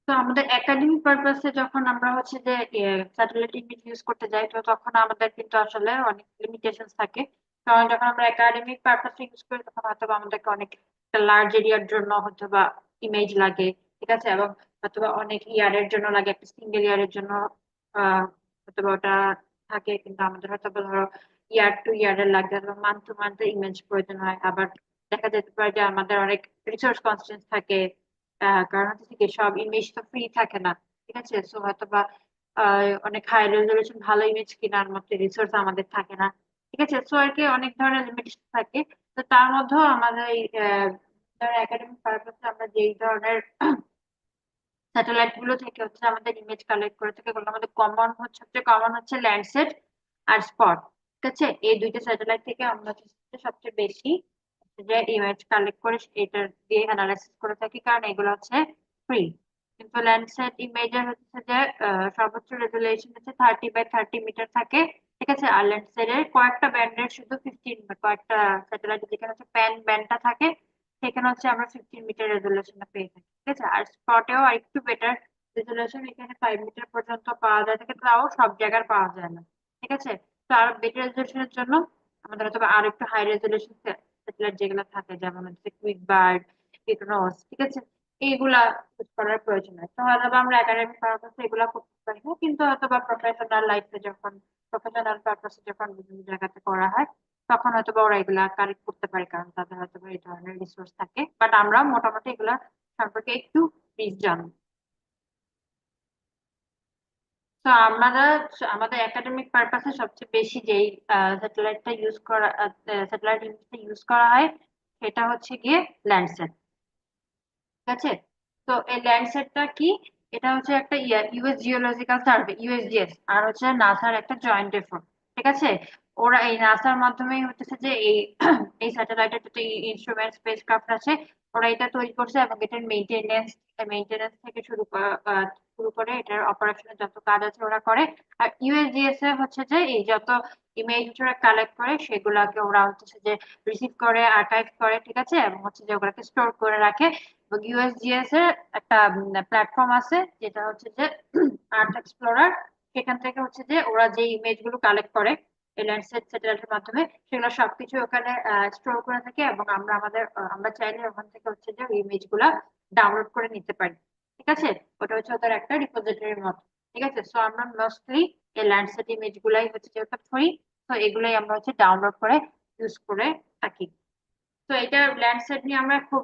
তো আমাদের একাডেমিক পারপাসে যখন আমরা হচ্ছে যে স্যাটেলাইট ইমেজ ইউজ করতে যাই, তো তখন আমাদের কিন্তু আসলে অনেক লিমিটেশন থাকে। কারণ যখন আমরা একাডেমিক পারপাসে ইউজ করি তখন হয়তো বা আমাদেরকে অনেক লার্জ এরিয়ার জন্য হয়তো বা ইমেজ লাগে, ঠিক আছে, এবং হয়তো বা অনেক ইয়ারের জন্য লাগে, একটা সিঙ্গেল ইয়ারের জন্য হয়তো বা ওটা থাকে। কিন্তু আমাদের হয়তো বা ধরো ইয়ার টু ইয়ারের লাগে, অথবা মান্থ টু মান্থ ইমেজ প্রয়োজন হয়। আবার দেখা যেতে পারে যে আমাদের অনেক রিসোর্স কনস্ট্রেন্ট থাকে। কারণ হচ্ছে কি, সব ইমেজ তো ফ্রি থাকে না, ঠিক আছে। সো হয়তো বা অনেক হাই রেজলিউশন ভালো ইমেজ কেনার মতো রিসোর্স আমাদের থাকে না, ঠিক আছে। সো আর কি অনেক ধরনের লিমিটেশন থাকে। তো তার মধ্যেও আমাদের এই একাডেমিক পারপাসে আমরা যেই ধরনের স্যাটেলাইট গুলো থেকে হচ্ছে আমাদের ইমেজ কালেক্ট করে থাকে, ওগুলো আমাদের কমন হচ্ছে, সবচেয়ে কমন হচ্ছে ল্যান্ডসেট আর স্পট, ঠিক আছে। এই দুইটা স্যাটেলাইট থেকে আমরা হচ্ছে সবচেয়ে বেশি যে ইমেজ কালেক্ট করে এটা দিয়ে অ্যানালাইসিস করে থাকি, কারণ এগুলো হচ্ছে ফ্রি। কিন্তু ল্যান্ডসেট ইমেজের হচ্ছে যে সর্বোচ্চ রেজুলেশন হচ্ছে 30 বাই 30 মিটার থাকে, ঠিক আছে। আর ল্যান্ডসেট এর কয়েকটা ব্যান্ডের শুধু 15, কয়েকটা স্যাটেলাইট যেখানে হচ্ছে ব্যান্ডটা থাকে সেখানে হচ্ছে আমরা 15 মিটার রেজুলেশনে পেয়ে থাকি, ঠিক আছে। আর স্পটেও আর একটু বেটার রেজুলেশন, এখানে 5 মিটার পর্যন্ত পাওয়া যায় থাকে, তাও সব জায়গায় পাওয়া যায় না, ঠিক আছে। তো আরো বেটার রেজুলেশনের জন্য আমাদের হয়তো বা আরো একটু হাই রেজুলেশন স্যাটেলাইট যেগুলো থাকে, যেমন হচ্ছে কুইক বার্ড, ইকনোস, ঠিক আছে, এইগুলা ইউজ করার প্রয়োজন হয়। তো হয়তো বা আমরা একাডেমিক পারপাসে এগুলা করতে পারি না, কিন্তু হয়তো বা প্রফেশনাল পারপাসে যখন বিভিন্ন জায়গাতে করা হয় তখন হয়তো বা ওরা এগুলা কালেক্ট করতে পারে, কারণ তাদের হয়তো বা এই ধরনের রিসোর্স থাকে। বাট আমরা মোটামুটি এগুলা সম্পর্কে একটু বেশ জানি। তো আমরা আমাদের একাডেমিক পারপাসে সবচেয়ে বেশি যেই স্যাটেলাইটটা ইউজ করা স্যাটেলাইট ইমেজটা ইউজ করা হয় সেটা হচ্ছে গিয়ে ল্যান্ডসেট, ঠিক আছে। তো এই ল্যান্ডসেটটা কি, এটা হচ্ছে একটা ইউএস জিওলজিক্যাল সার্ভে, ইউএসজিএস, আর হচ্ছে নাসার একটা জয়েন্ট এফোর্ট, ঠিক আছে। ওরা এই নাসার মাধ্যমেই হচ্ছে যে এই এই স্যাটেলাইটের যত ইনস্ট্রুমেন্ট স্পেসক্রাফট আছে ওরা এটা তৈরি করছে, এবং এটার মেইনটেনেন্স থেকে শুরু করে এটার অপারেশনের যত কাজ আছে ওরা করে। আর ইউএসজিএস এ হচ্ছে যে এই যত ইমেজ ওরা কালেক্ট করে সেগুলাকে ওরা হচ্ছে যে রিসিভ করে, আর্কাইভ করে, ঠিক আছে, এবং হচ্ছে যে ওগুলাকে স্টোর করে রাখে। এবং ইউএসজিএস এর একটা প্ল্যাটফর্ম আছে যেটা হচ্ছে যে আর্থ এক্সপ্লোরার। সেখান থেকে হচ্ছে যে ওরা যে ইমেজ গুলো কালেক্ট করে এই ল্যান্ডসেট স্যাটেলাইটের মাধ্যমে সেগুলো সবকিছু ওখানে স্টোর করে থাকে, এবং আমরা চাইলে ওখান থেকে হচ্ছে যে ইমেজ গুলা ডাউনলোড করে নিতে পারি, ঠিক আছে। ওটা হচ্ছে ওদের একটা রিপোজিটরির মতো, ঠিক আছে। সো আমরা মোস্টলি এই ল্যান্ডসেট ইমেজ গুলাই হচ্ছে যেহেতু ফ্রি, তো এগুলাই আমরা হচ্ছে ডাউনলোড করে ইউজ করে থাকি। তো এটা ল্যান্ডসেট নিয়ে আমরা খুব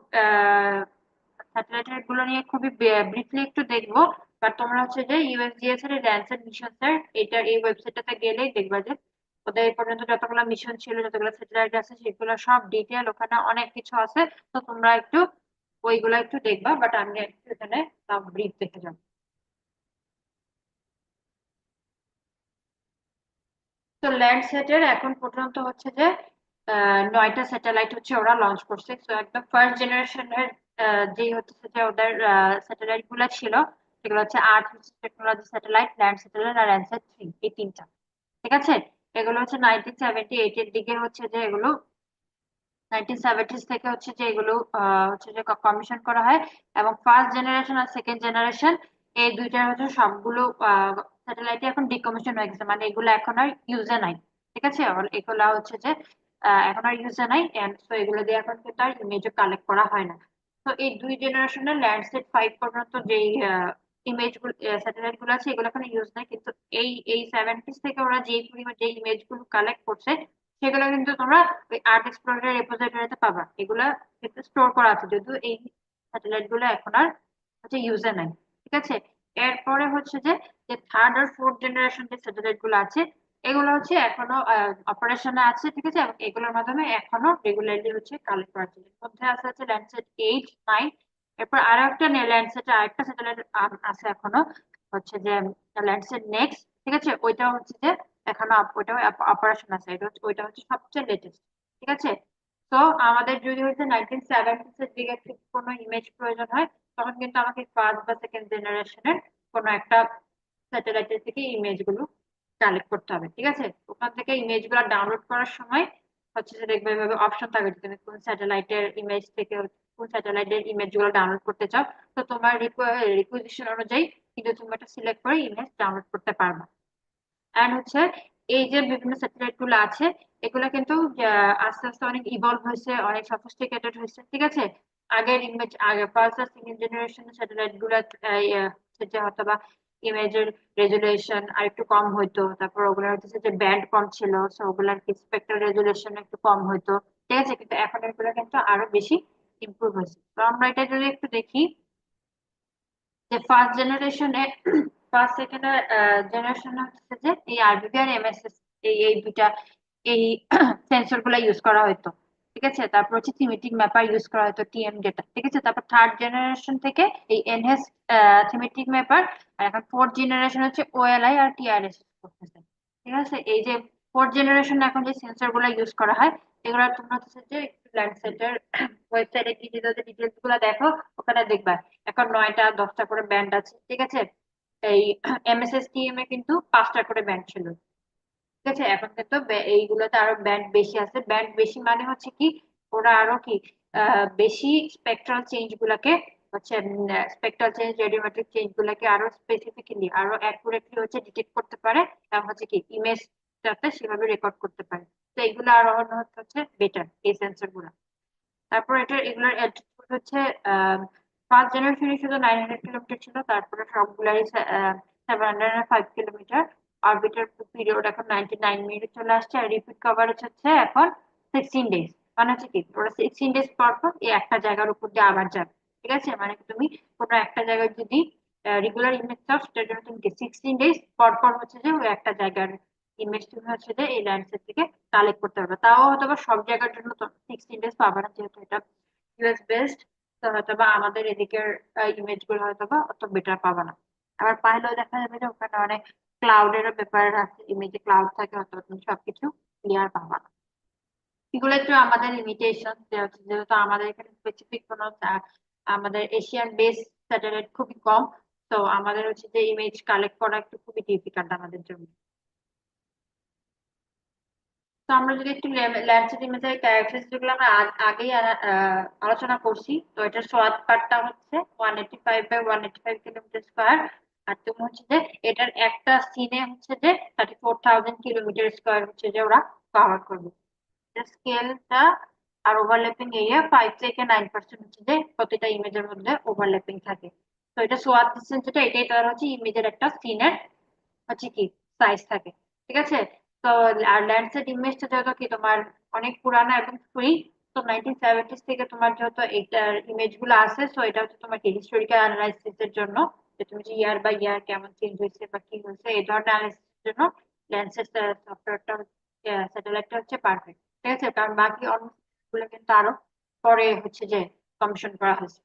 স্যাটেলাইট গুলো নিয়ে খুবই ব্রিফলি একটু দেখবো। বাট তোমরা হচ্ছে যে ইউএসজিএস এর ল্যান্ডসেট মিশন স্যার এটার এই ওয়েবসাইটটাতে গেলেই দেখবা যে ওদের এই পর্যন্ত যতগুলো মিশন ছিল, যতগুলো স্যাটেলাইট আছে সেগুলো সব ডিটেল ওখানে অনেক কিছু আছে। তো তোমরা একটু ওইগুলো একটু দেখবা, বাট আমি একটু এখানে ব্রিফ দেখে যাবো। তো ল্যান্ডসেটের এখন পর্যন্ত হচ্ছে যে 9টা স্যাটেলাইট হচ্ছে ওরা লঞ্চ করছে। তো একদম ফার্স্ট জেনারেশনের যেই হচ্ছে যে ওদের স্যাটেলাইট গুলো ছিল সেগুলো হচ্ছে আর্থ টেকনোলজি স্যাটেলাইট, ল্যান্ড স্যাটেলাইট আর ল্যান্ডসেট 3, এই তিনটা, ঠিক আছে। এগুলো হচ্ছে 1978 এর দিকে হচ্ছে যে এগুলো 1970s থেকে হচ্ছে যে এগুলো হচ্ছে যে কমিশন করা হয়। এবং ফার্স্ট জেনারেশন আর সেকেন্ড জেনারেশন এই দুইটার হচ্ছে সবগুলো স্যাটেলাইট এখন ডিকমিশন হয়ে গেছে, মানে এগুলো এখন আর ইউজে নাই, ঠিক আছে। এগুলা হচ্ছে যে এখন আর ইউজে নাই, এন্ড তো এগুলো দিয়ে এখন কিন্তু আর ইমেজও কালেক্ট করা হয় না। তো এই দুই জেনারেশনের ল্যান্ডসেট 5 পর্যন্ত যেই ইমেজ গুলো স্যাটেলাইট গুলো আছে এগুলো এখন ইউজ নাই, কিন্তু এই 70s থেকে ওরা যেই পরিমাণ যে ইমেজ গুলো কালেক্ট করছে সেগুলো কিন্তু তোমরা ওই আর্ট এক্সপ্লোরার রেপোজিটরিতে পাবা। এগুলা কিন্তু স্টোর করা আছে, যদিও এই স্যাটেলাইট গুলো এখন আর হচ্ছে ইউজে নাই, ঠিক আছে। এরপরে হচ্ছে যে যে থার্ড আর ফোর্থ জেনারেশন যে স্যাটেলাইট গুলো আছে এগুলো হচ্ছে এখনো অপারেশনে আছে, ঠিক আছে, এবং এগুলোর মাধ্যমে এখনো রেগুলারলি হচ্ছে কালেক্ট করা হচ্ছে। এর মধ্যে আছে হচ্ছে ল্যান্ডসেট 8, 9। এরপর আরো একটা ল্যান্ডসেট আরেকটা স্যাটেলাইট আছে এখনো, হচ্ছে যে ল্যান্ডসেট নেক্সট, ঠিক আছে। ওইটা হচ্ছে যে এখনো ওইটাও অপারেশন আছে, ওইটা হচ্ছে সবচেয়ে লেটেস্ট, ঠিক আছে। তো আমাদের যদি হচ্ছে 1970s এর দিকে থেকে কোনো ইমেজ প্রয়োজন হয় তখন কিন্তু আমাকে ফার্স্ট বা সেকেন্ড জেনারেশনের কোনো একটা স্যাটেলাইটের থেকে ইমেজ গুলো কালেক্ট করতে হবে, ঠিক আছে। ওখান থেকে ইমেজ গুলো ডাউনলোড করার সময় হচ্ছে যে দেখবে এভাবে অপশন থাকবে যে তুমি কোন স্যাটেলাইটের ইমেজ থেকে কোন স্যাটেলাইটের ইমেজ গুলো ডাউনলোড করতে চাও, তো তোমার রিকোয়েজিশন অনুযায়ী কিন্তু তুমি এটা সিলেক্ট করে ইমেজ ডাউনলোড করতে পারবে। এন্ড হচ্ছে এই যে বিভিন্ন স্যাটেলাইট গুলো আছে, এগুলো কিন্তু আস্তে আস্তে অনেক ইভলভ হয়েছে, অনেক সফিস্টিকেটেড হয়েছে, ঠিক আছে। আগের ইমেজ, আগে ফার্স্ট আর সেকেন্ড জেনারেশন স্যাটেলাইট গুলো যে হয়তো বা ইমেজের রেজুলেশন আর একটু কম হইতো, তারপর ওগুলো হচ্ছে যে ব্যান্ড কম ছিল, সো ওগুলার কি স্পেকট্রাল রেজুলেশন একটু কম হইতো, ঠিক আছে। কিন্তু এখন এগুলো কিন্তু আরো বেশি ইমপ্রুভ হয়েছে। তো আমরা এটা যদি একটু দেখি যে ফার্স্ট জেনারেশনে, ফার্স্ট সেকেন্ড জেনারেশন হচ্ছে যে এই আরবিবি আর এমএসএস, এই দুইটা এই সেন্সর গুলা ইউজ করা হতো, ঠিক আছে। তারপর হচ্ছে থিমেটিক ম্যাপার ইউজ করা হতো, টিএম ডেটা, ঠিক আছে। তারপর থার্ড জেনারেশন থেকে এই এনহেস থিমেটিক ম্যাপার, আর এখন ফোর্থ জেনারেশন হচ্ছে ওএলআই আর টিআরএস করতেছে, ঠিক আছে। এই যে ফোর্থ জেনারেশন এখন যে সেন্সর গুলা ইউজ করা হয়, এগুলো তোমরা হচ্ছে যে ল্যান্ডসেটের ওয়েবসাইটে গিয়ে যদি ডিটেলস গুলা দেখো, ওখানে দেখবা এখন 9টা 10টা করে ব্যান্ড আছে, ঠিক আছে। এই এমএসএসটিএম এ কিন্তু 5টা করে ব্যান্ড ছিল, ঠিক আছে। এখন কিন্তু এইগুলোতে আরো ব্যান্ড বেশি আছে। ব্যান্ড বেশি মানে হচ্ছে কি, ওরা আরো কি বেশি স্পেকট্রাল চেঞ্জ গুলাকে হচ্ছে, স্পেকট্রাল চেঞ্জ, রেডিওমেট্রিক চেঞ্জ গুলাকে আরো স্পেসিফিক্যালি আরো অ্যাকুরেটলি হচ্ছে ডিটেক্ট করতে পারে, এবং হচ্ছে কি ইমেজটাতে সেভাবে রেকর্ড করতে পারে। তো এগুলো আরো হচ্ছে বেটার এই সেন্সর গুলা। তারপর এগুলোর অ্যালটিটিউড হচ্ছে ফার্স্ট জেনারেশনে শুধু 900 কিলোমিটার ছিল, তারপরে সবগুলারই 705 কিলোমিটার। অরবিটার পিরিয়ড এখন 99 মিনিট চলে আসছে, আর রিপিট কভারেজ হচ্ছে এখন 16 ডেজ। মানে হচ্ছে কি, ওরা 16 ডেজ পর পর এই একটা জায়গার উপর দিয়ে আবার যাবে, ঠিক আছে। মানে তুমি কোনো একটা জায়গায় যদি রেগুলার ইমেজ চাও, সেটার জন্য তুমি 16 ডেজ পর পর হচ্ছে যে ওই একটা জায়গার ইমেজ তুমি হচ্ছে যে এই ল্যান্ডসেট থেকে কালেক্ট করতে পারবে। তাও হয়তো বা সব জায়গার জন্য তো 16 ডেজ পাবে না, যেহেতু এটা ইউএস বেসড। তো হয়তো বা আমাদের এদিকের ইমেজ গুলো হয়তো বা অত বেটার পাবে না। আবার পাইলেও দেখা যাবে যে ওখানে অনেক ক্লাউডেরও ব্যাপার আছে, ইমেজে ক্লাউড থাকে, হয়তো তুমি সবকিছু ক্লিয়ার পাবা না। এগুলো একটু আমাদের লিমিটেশন, যেহেতু আমাদের এখানে স্পেসিফিক কোনো আমাদের এশিয়ান বেস স্যাটেলাইট খুবই কম, তো আমাদের হচ্ছে যে ইমেজ কালেক্ট করা একটু খুবই ডিফিকাল্ট আমাদের জন্য। তো আমরা যদি একটু ল্যান্ডসেট ইমেজের ক্যারেক্টারিস্টিক গুলো আমরা আগেই আলোচনা করছি, তো এটার সোয়াদ পার্টটা হচ্ছে 185 বাই 185 কিলোমিটার স্কোয়ার। আর তুমি হচ্ছে যে এটার একটা সিনে হচ্ছে যে 34,000 কিলোমিটার স্কোয়ার হচ্ছে যে ওরা কভার করবে। স্কেলটা আর ওভারল্যাপিং এরিয়া 5 থেকে 9% হচ্ছে যে প্রতিটা ইমেজের মধ্যে ওভারল্যাপিং থাকে। তো এটা সোয়াদ ডিসটেন্স যেটা, এটাই তার হচ্ছে ইমেজের একটা সিনের হচ্ছে কি সাইজ থাকে, ঠিক আছে। তো আর ল্যান্ডসেট ইমেজটা যেহেতু কি তোমার অনেক পুরানো এবং ফ্রি, তো 1970s থেকে তোমার যেহেতু এইটার ইমেজ গুলো আছে, তো এটা হচ্ছে তোমার কি হিস্টোরিক্যাল অ্যানালাইসিস এর জন্য, যে তুমি যে ইয়ার বাই ইয়ার কেমন চেঞ্জ হয়েছে বা কি হয়েছে এই ধরনের অ্যানালাইসিস এর জন্য ল্যান্ডসেট সফটওয়্যারটা, স্যাটেলাইটটা হচ্ছে পারফেক্ট, ঠিক আছে। কারণ বাকি অন্য গুলো কিন্তু আরো পরে হচ্ছে যে কমিশন করা হয়েছে।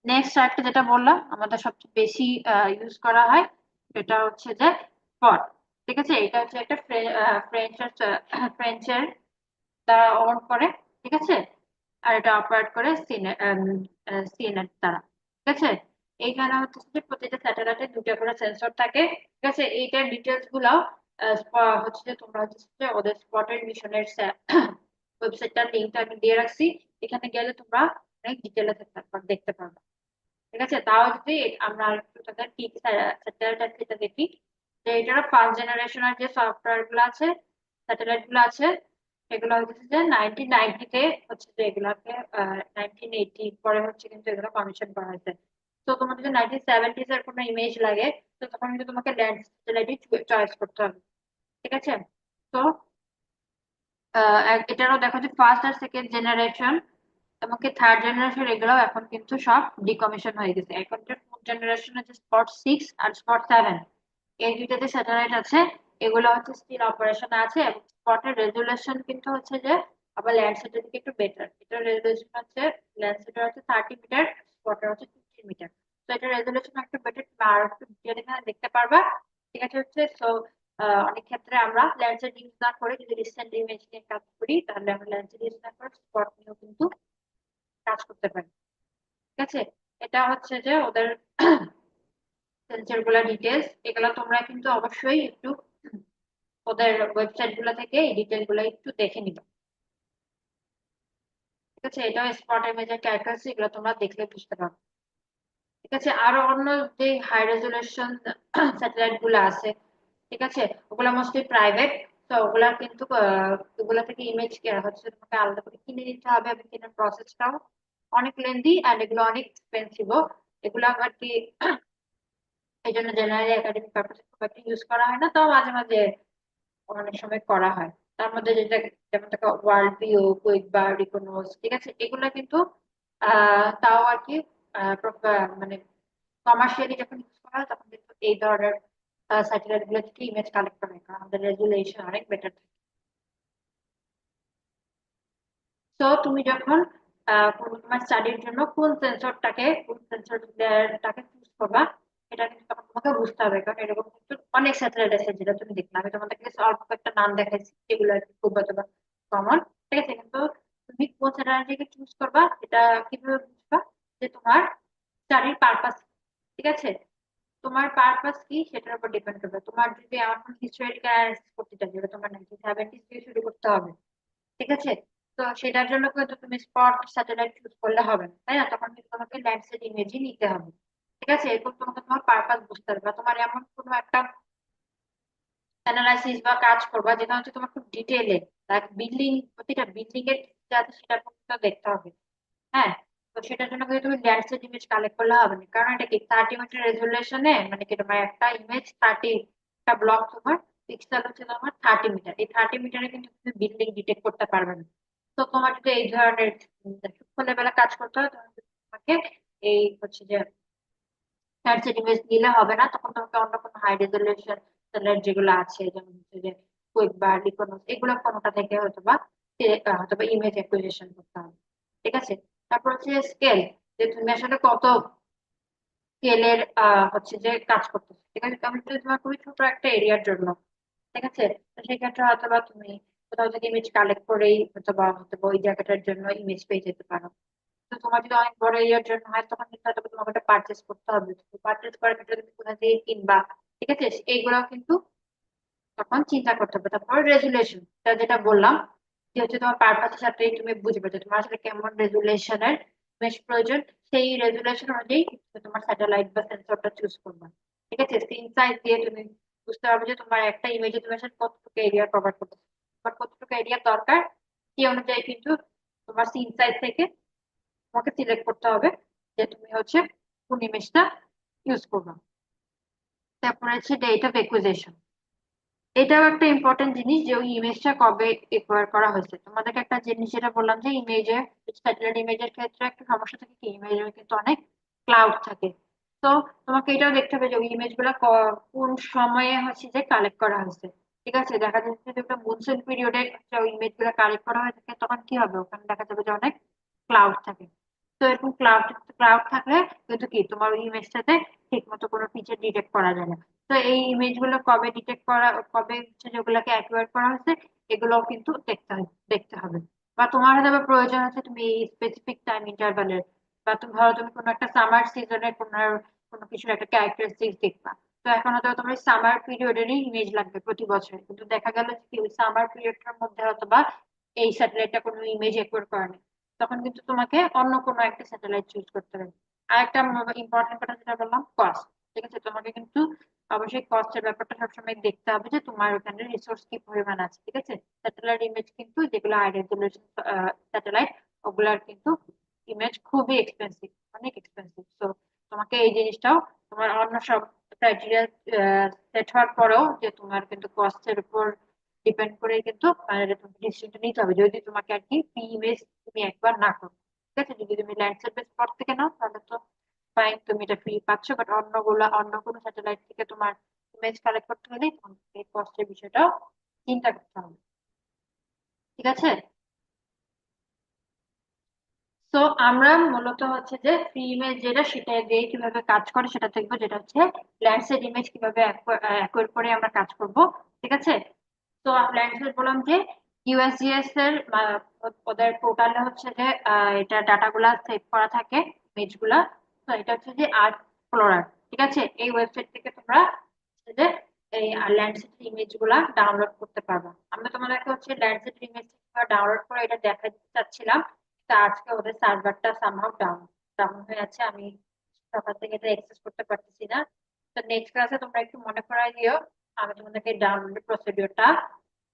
নেক্সট আরেকটা যেটা বললাম আমাদের সবচেয়ে বেশি ইউজ করা হয়, সেটা হচ্ছে যে স্পট, ঠিক আছে। এটা হচ্ছে একটা ফ্রেঞ্চের ফ্রেঞ্চের দ্বারা অন করে, ঠিক আছে। আর এটা অপারেট করে সিএনএট দ্বারা, ঠিক আছে। এইখানে হচ্ছে যে প্রতিটা স্যাটেলাইটে দুটো করে সেন্সর থাকে, ঠিক আছে। এইটার ডিটেলস গুলাও হচ্ছে যে তোমরা হচ্ছে যে ওদের স্পটের মিশনের ওয়েবসাইটটার লিঙ্কটা আমি দিয়ে রাখছি, এখানে গেলে তোমরা অনেক ডিটেলে দেখতে পারবে, ঠিক আছে। তাও যদি আমরা একটু তাদের কি স্যাটেলাইট আছে এটা দেখি, যে এটার ফার্স্ট জেনারেশনের যে সফটওয়্যার গুলো আছে, স্যাটেলাইট গুলো আছে, এগুলো হচ্ছে যে 1990-তে হচ্ছে যে এগুলাকে 1980 পরে হচ্ছে কিন্তু এগুলো কমিশন করা হয়েছে। তো তোমার যদি 1970s এর কোনো ইমেজ লাগে, তো তখন কিন্তু তোমাকে ল্যান্ড স্যাটেলাইটই চয়েস করতে হবে, ঠিক আছে। তো এটারও দেখো যে ফার্স্ট আর সেকেন্ড জেনারেশন, এমনকি থার্ড জেনারেশন এগুলাও এখন কিন্তু সব ডিকমিশন হয়ে গেছে। এখন যে ফোর্থ জেনারেশন হচ্ছে স্পট 6 আর স্পট 7, এই দুইটাতে স্যাটেলাইট আছে, এগুলো হচ্ছে স্টিল অপারেশন আছে। এবং স্পটের রেজুলেশন কিন্তু হচ্ছে যে আবার ল্যান্ডসেটের দিকে একটু বেটার। এটার রেজুলেশন হচ্ছে, ল্যান্ডসেটের হচ্ছে 30 মিটার, স্পটের হচ্ছে 15 মিটার। তো এটার রেজুলেশন একটু বেটার, আর একটু ডিটেল এখানে দেখতে পারবা, ঠিক আছে। হচ্ছে তো অনেক ক্ষেত্রে আমরা ল্যান্ডসেট ইউজ না করে যদি রিসেন্ট ইমেজ নিয়ে কাজ করি, তাহলে আমরা ল্যান্ডসেট ইউজ না করে স্পট নিয়েও কিন্তু কাজ করতে পারি, ঠিক আছে। এটা হচ্ছে যে ওদের সেন্সর গুলা ডিটেলস, এগুলা তোমরা কিন্তু অবশ্যই একটু ওদের ওয়েবসাইট গুলা থেকে এই ডিটেল গুলো একটু দেখে নিবে। আছে, এটাও স্পট ইমেজের ক্যারেক্টারিস্টিক, এগুলো তোমরা দেখলে বুঝতে পারবে। ঠিক আছে, আরো অন্য যে হাই রেজুলেশন স্যাটেলাইট গুলো আছে, ঠিক আছে, ওগুলা মোস্টলি প্রাইভেট। তো ওগুলা কিন্তু ওগুলা থেকে ইমেজ হচ্ছে তোমাকে আলাদা করে কিনে নিতে হবে, এবং কেনার প্রসেসটাও অনেক লেন্দি অ্যান্ড এগুলো অনেক এক্সপেন্সিভও। এগুলো আর কি এই জন্য জেনারেলি একাডেমিক পারপাসে খুব একটা ইউজ করা হয় না, তাও মাঝে মাঝে অনেক সময় করা হয়। তার মধ্যে যেটা যেমন থাকে ওয়ার্ল্ড ভিউ, কুইক বা রিকনোস, ঠিক আছে, এগুলা কিন্তু তাও আর কি মানে কমার্শিয়ালি যখন ইউজ করা হয় তখন কিন্তু এই ধরনের স্যাটেলাইট গুলো থেকে ইমেজ কালেক্ট করা হয়, কারণ আমাদের রেজুলেশন অনেক বেটার থাকে। তো তুমি যখন তোমার স্টাডির জন্য কোন সেন্সরটাকে চুজ করবা, এটা কিন্তু তখন তোমাকে বুঝতে হবে, কারণ এরকম কিন্তু অনেক স্যাটেলাইট আছে যেটা তুমি দেখলে, আমি তোমাদেরকে অল্প একটা নাম দেখাইছি যেগুলো আর কি খুব অথবা কমন। ঠিক আছে, কিন্তু তুমি কোন স্যাটেলাইটকে চুজ করবা এটা কিভাবে বুঝবা, যে তোমার স্টাডির পারপাস, ঠিক আছে, তোমার পারপাস কি সেটার উপর ডিপেন্ড করবে। তোমার যদি এখন হিস্টোরিক্যাল অ্যানালিসিস করতে চাই, যেটা তোমার 1970s দিয়ে শুরু করতে হবে, ঠিক আছে, তো সেটার জন্য কিন্তু তুমি স্পট স্যাটেলাইট চুজ করলে হবে না, তাই না? তখন কিন্তু তোমাকে ল্যান্ডসেট ইমেজই নিতে হবে। ঠিক আছে, এরপর তোমাকে তোমার পারপাস বুঝতে হবে, বা তোমার এমন কোনো একটা অ্যানালাইসিস বা কাজ করবা যেটা হচ্ছে তোমার খুব ডিটেইলে বিল্ডিং, প্রতিটা বিল্ডিং এর যাতে সেটা পর্যন্ত দেখতে হবে। হ্যাঁ, তো সেটার জন্য কিন্তু তুমি ল্যান্ডসেট ইমেজ কালেক্ট করলে হবে না, কারণ এটা কি 30 মিটার রেজুলেশনে, মানে কি তোমার একটা ইমেজ 30টা ব্লক, তোমার পিক্সেল হচ্ছে তোমার 30 মিটার, এই 30 মিটারে কিন্তু তুমি বিল্ডিং ডিটেক্ট করতে পারবে না। তো তোমার যদি এই ধরনের সূক্ষ্ম লেভেলে কাজ করতে হয়, তখন কিন্তু তোমাকে এই হচ্ছে যে ল্যান্ডসেট ইমেজ নিলে হবে না, তখন তোমাকে অন্য কোনো হাই রেজুলেশন স্যাটেলাইট যেগুলো আছে, যেমন হচ্ছে যে কুইক বা রিকনোস, এগুলো কোনোটা থেকে হয়তোবা ইমেজ অ্যাকুইজিশন করতে হবে। ঠিক আছে, তারপর হচ্ছে স্কেল, যে তুমি আসলে কত স্কেলের হচ্ছে যে কাজ করতেছো। ঠিক আছে, আমি যদি তোমার খুবই ছোট একটা এরিয়ার জন্য, ঠিক আছে, তো সেক্ষেত্রে হয়তোবা তুমি কোথাও থেকে ইমেজ কালেক্ট করেই হয়তোবা ওই জায়গাটার জন্য ইমেজ পেয়ে যেতে পারো। তো তোমার যদি অনেক বড় এরিয়ার জন্য হয়, তখন কিন্তু হয়তো তোমাকে ওটা পারচেস করতে হবে, পারচেস করার ক্ষেত্রে তুমি কোথা থেকে কিনবা, ঠিক আছে, এইগুলাও কিন্তু তখন চিন্তা করতে হবে। তারপর রেজুলেশন, যেটা বললাম, যে হচ্ছে তোমার পারপাসের সাথেই তুমি বুঝবে যে তোমার আসলে কেমন রেজুলেশনের মেশ প্রয়োজন, সেই রেজুলেশন অনুযায়ী তোমার স্যাটেলাইট বা সেন্সরটা চুজ করবে। ঠিক আছে, সিন সাইজ দিয়ে তুমি বুঝতে পারবে যে তোমার একটা ইমেজে তুমি আসলে কতটুকু এরিয়া কভার করতে, তোমার কতটুকু এরিয়া দরকার, সেই অনুযায়ী কিন্তু তোমার সিন সাইজ থেকে তোমাকে সিলেক্ট করতে হবে যে তুমি হচ্ছে কোন ইমেজটা ইউজ করবে। তারপরে হচ্ছে ডেট অফ একুইজিশন, এটাও একটা ইম্পর্টেন্ট জিনিস, যে ওই ইমেজটা কবে একুয়ার করা হয়েছে। তোমাদেরকে একটা জিনিস যেটা বললাম, যে ইমেজে, স্যাটেলাইট ইমেজের ক্ষেত্রে একটা সমস্যা থাকে কি, ইমেজের কিন্তু অনেক ক্লাউড থাকে। তো তোমাকে এটাও দেখতে হবে যে ওই ইমেজ গুলা কোন সময়ে হচ্ছে যে কালেক্ট করা হয়েছে। ঠিক আছে, দেখা যাচ্ছে যে একটা মনসুন পিরিয়ডে ওই ইমেজ গুলা কালেক্ট করা হয়ে থাকে, তখন কি হবে, ওখানে দেখা যাবে যে অনেক ক্লাউড থাকে। তো এরকম ক্লাউড ক্লাউড থাকলে কিন্তু কি তোমার ওই ইমেজটাতে ঠিক মতো কোনো ফিচার ডিটেক্ট করা যায় না। তো এই ইমেজ গুলো কবে ডিটেক্ট করা, কবে হচ্ছে যেগুলোকে অ্যাকুয়ার করা হয়েছে, এগুলোও কিন্তু দেখতে হবে। বা তোমার হয়তো বা প্রয়োজন আছে তুমি এই স্পেসিফিক টাইম ইন্টারভ্যালের, বা তুমি ধরো তুমি কোনো একটা সামার সিজনের কোনো কিছুর একটা ক্যারেক্টারিস্টিক্স দেখবা। তো এখন হয়তো তোমার সামার পিরিয়ডেরই ইমেজ লাগবে প্রতি বছর, কিন্তু দেখা গেল যে ওই সামার পিরিয়ডটার মধ্যে হয়তো বা এই স্যাটেলাইটটা কোনো ইমেজ অ্যাকুয়ার করে না, তখন কিন্তু তোমাকে অন্য কোনো একটা স্যাটেলাইট চুজ করতে হবে। আর একটা ইম্পর্টেন্ট কথা যেটা বললাম, কস্ট। ঠিক আছে, তোমাকে কিন্তু অবশ্যই কস্টের ব্যাপারটা সবসময় দেখতে হবে, যে তোমার ওখানে রিসোর্স কি পরিমাণ আছে। ঠিক আছে, স্যাটেলাইট ইমেজ কিন্তু যেগুলো হাই রেজলিউশন স্যাটেলাইট, ওগুলার কিন্তু ইমেজ খুবই এক্সপেন্সিভ, অনেক এক্সপেন্সিভ। তো তোমাকে এই জিনিসটাও তোমার অন্য সব ক্রাইটেরিয়া সেট হওয়ার পরেও, যে তোমার কিন্তু কস্টের উপর ডিপেন্ড করে কিন্তু ডিসিশনটা নিতে হবে, যদি তোমাকে আর কি ফ্রি ইমেজ তুমি একবার না করো। ঠিক আছে, যদি তুমি ল্যান্ডসেট বেস পর থেকে নাও তাহলে তো ফাইন, তুমি এটা ফ্রি পাচ্ছ, বাট অন্য কোনো স্যাটেলাইট থেকে তোমার ইমেজ কালেক্ট করতে হলে তোমাকে এই কস্টের বিষয়টাও চিন্তা করতে হবে। ঠিক আছে, তো আমরা মূলত হচ্ছে যে ফ্রি ইমেজ যেটা, সেটা দিয়ে কিভাবে কাজ করে সেটা দেখবো, যেটা হচ্ছে ল্যান্ডসেট ইমেজ কিভাবে অ্যাকুয়ার করে আমরা কাজ করব। ঠিক আছে, তো ল্যান্ডসেট বললাম যে ইউএসজিএস এর ওদের পোর্টালে হচ্ছে যে এটা ডাটাগুলা সেভ করা থাকে, ইমেজ গুলা। তো এটা হচ্ছে যে আর্ট এক্সপ্লোরার। ঠিক আছে, এই ওয়েবসাইট থেকে তোমরা হচ্ছে যে এই ল্যান্ডসেট ইমেজ গুলা ডাউনলোড করতে পারবা। আমরা তোমাদেরকে হচ্ছে ল্যান্ডসেট ইমেজ ডাউনলোড করে এটা দেখা চাচ্ছিলাম, তা আজকে ওদের সার্ভারটা সামহাউ ডাউন ডাউন হয়ে আছে, আমি সকাল থেকে এটা অ্যাক্সেস করতে পারতেছি না। তো নেক্সট ক্লাসে তোমরা একটু মনে করাই দিও, আমি তোমাদেরকে ডাউনলোড প্রসিডিওরটা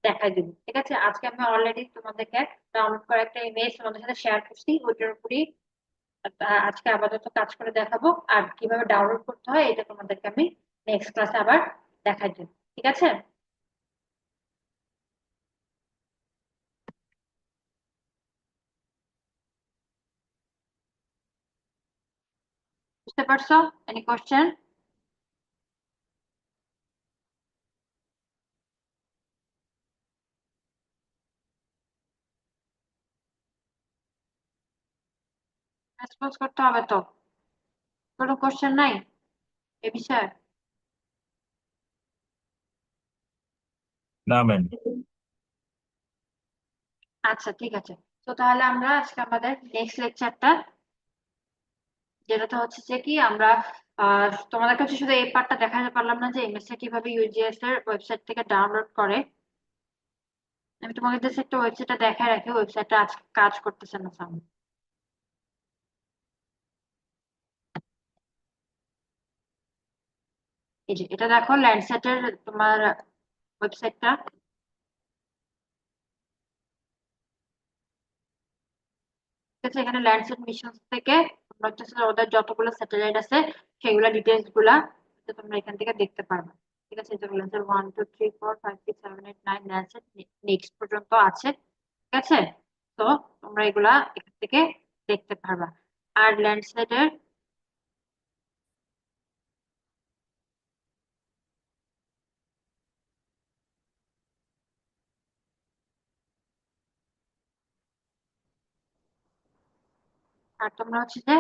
দেখাই দিব। ঠিক আছে, আজকে আমি অলরেডি তোমাদেরকে ডাউনলোড করা একটা ইমেজ তোমাদের সাথে শেয়ার করছি, ওইটার উপরই আজকে আপাতত কাজ করে দেখাবো। আর কিভাবে ডাউনলোড করতে হয় এটা তোমাদেরকে আমি নেক্সট ক্লাসে আবার দেখাই দেবো। ঠিক আছে, বুঝতে পারছো? Any question? রেসপন্স করতে হবে তো, কোনো কোশ্চেন নাই এ বিষয়ে? না ম্যাম। আচ্ছা ঠিক আছে। তো তাহলে আমরা আজকে আমাদের নেক্সট লেকচারটা, যেটাতে হচ্ছে যে কি আমরা তোমাদের কাছে শুধু এই পার্টটা দেখাতে পারলাম না যে এমএসএ কিভাবে ইউজিএস এর ওয়েবসাইট থেকে ডাউনলোড করে। আমি তোমাকে জাস্ট একটা ওয়েবসাইটটা দেখায় রাখি, ওয়েবসাইটটা আজকে কাজ করতেছে না সামনে। এই যে এটা দেখো, ল্যান্ডসেটের তোমার ওয়েবসাইটটা। ঠিক আছে, এখানে ল্যান্ডসেট মিশন থেকে তোমরা হচ্ছে যে ওদের যতগুলো স্যাটেলাইট আছে সেগুলো ডিটেলস গুলা তোমরা এখান থেকে দেখতে পারবে। ঠিক আছে, যেগুলো ল্যান্ডসেট 1 2 3 4 5 6 7 8 9 ল্যান্ডসেট নেক্সট পর্যন্ত আছে। ঠিক আছে, তো তোমরা এগুলা এখান থেকে দেখতে পারবা। আর ল্যান্ডসেটের আর তোমরা হচ্ছে যে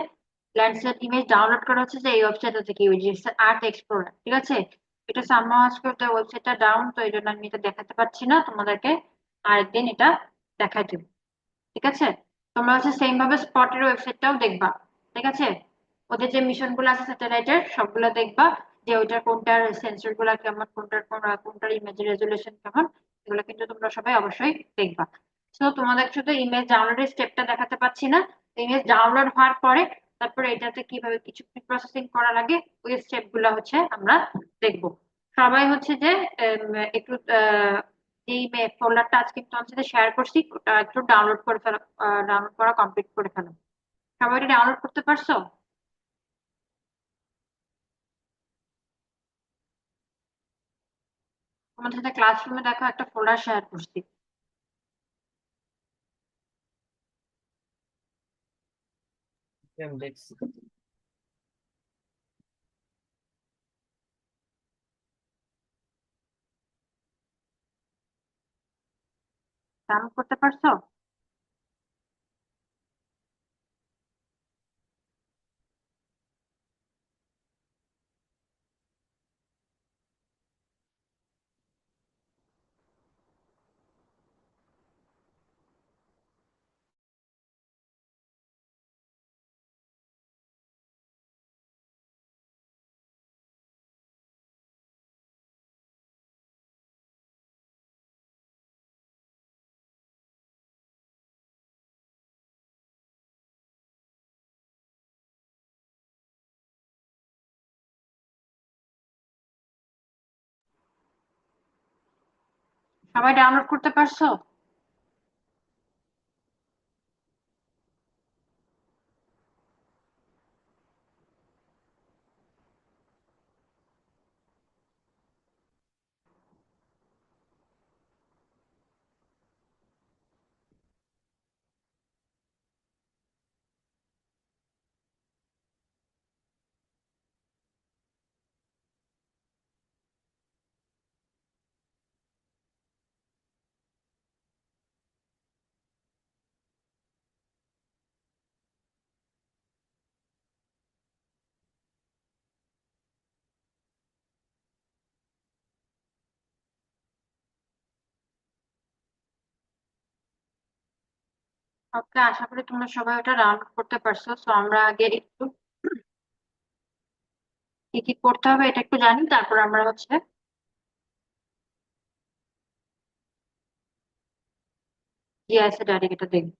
ল্যান্ডসেট ইমেজ ডাউনলোড করা হচ্ছে যে এই ওয়েবসাইট থেকে, আর্ট এক্সপ্লোরার। ঠিক আছে, এটা সামহাউ আজকে ওয়েবসাইটটা ডাউন, তো এই জন্য আমি এটা দেখাতে পারছি না তোমাদেরকে, আরেকদিন এটা দেখাই দেবো। ঠিক আছে, তোমরা হচ্ছে সেম ভাবে স্পটের ওয়েবসাইটটাও দেখবা। ঠিক আছে, ওদের যে মিশন গুলো আছে স্যাটেলাইটের সবগুলো দেখবা, যে ওইটার কোনটার সেন্সর গুলা কেমন, কোনটার ইমেজের রেজুলেশন কেমন, এগুলো কিন্তু তোমরা সবাই অবশ্যই দেখবা। তো তোমাদের শুধু ইমেজ ডাউনলোডের স্টেপটা দেখাতে পাচ্ছি না, ইমেজ ডাউনলোড হওয়ার পরে তারপরে এটাতে কিভাবে কিছু প্রসেসিং করা লাগে ওই স্টেপ গুলা হচ্ছে আমরা দেখবো। সবাই হচ্ছে যে একটু এই ফোল্ডারটা আজকে তোমার সাথে শেয়ার করছি, ওটা একটু ডাউনলোড করে ফেলো, ডাউনলোড করা কমপ্লিট করে ফেলো। সবাই এটা ডাউনলোড করতে পারছো? তোমাদের সাথে ক্লাসরুমে দেখো একটা ফোল্ডার শেয়ার করছি। ম্যাম দেখছি। ডাউনলোড করতে পারছো? সবাই ডাউনলোড করতে পারছো? ওকে, আশা করি তোমরা সবাই ওটা ডাউনলোড করতে পারছো। তো আমরা আগে একটু কি কি করতে হবে এটা একটু জানি, তারপর আমরা হচ্ছে জিআইএস এর ডাইরেক্ট এটা দেখবো।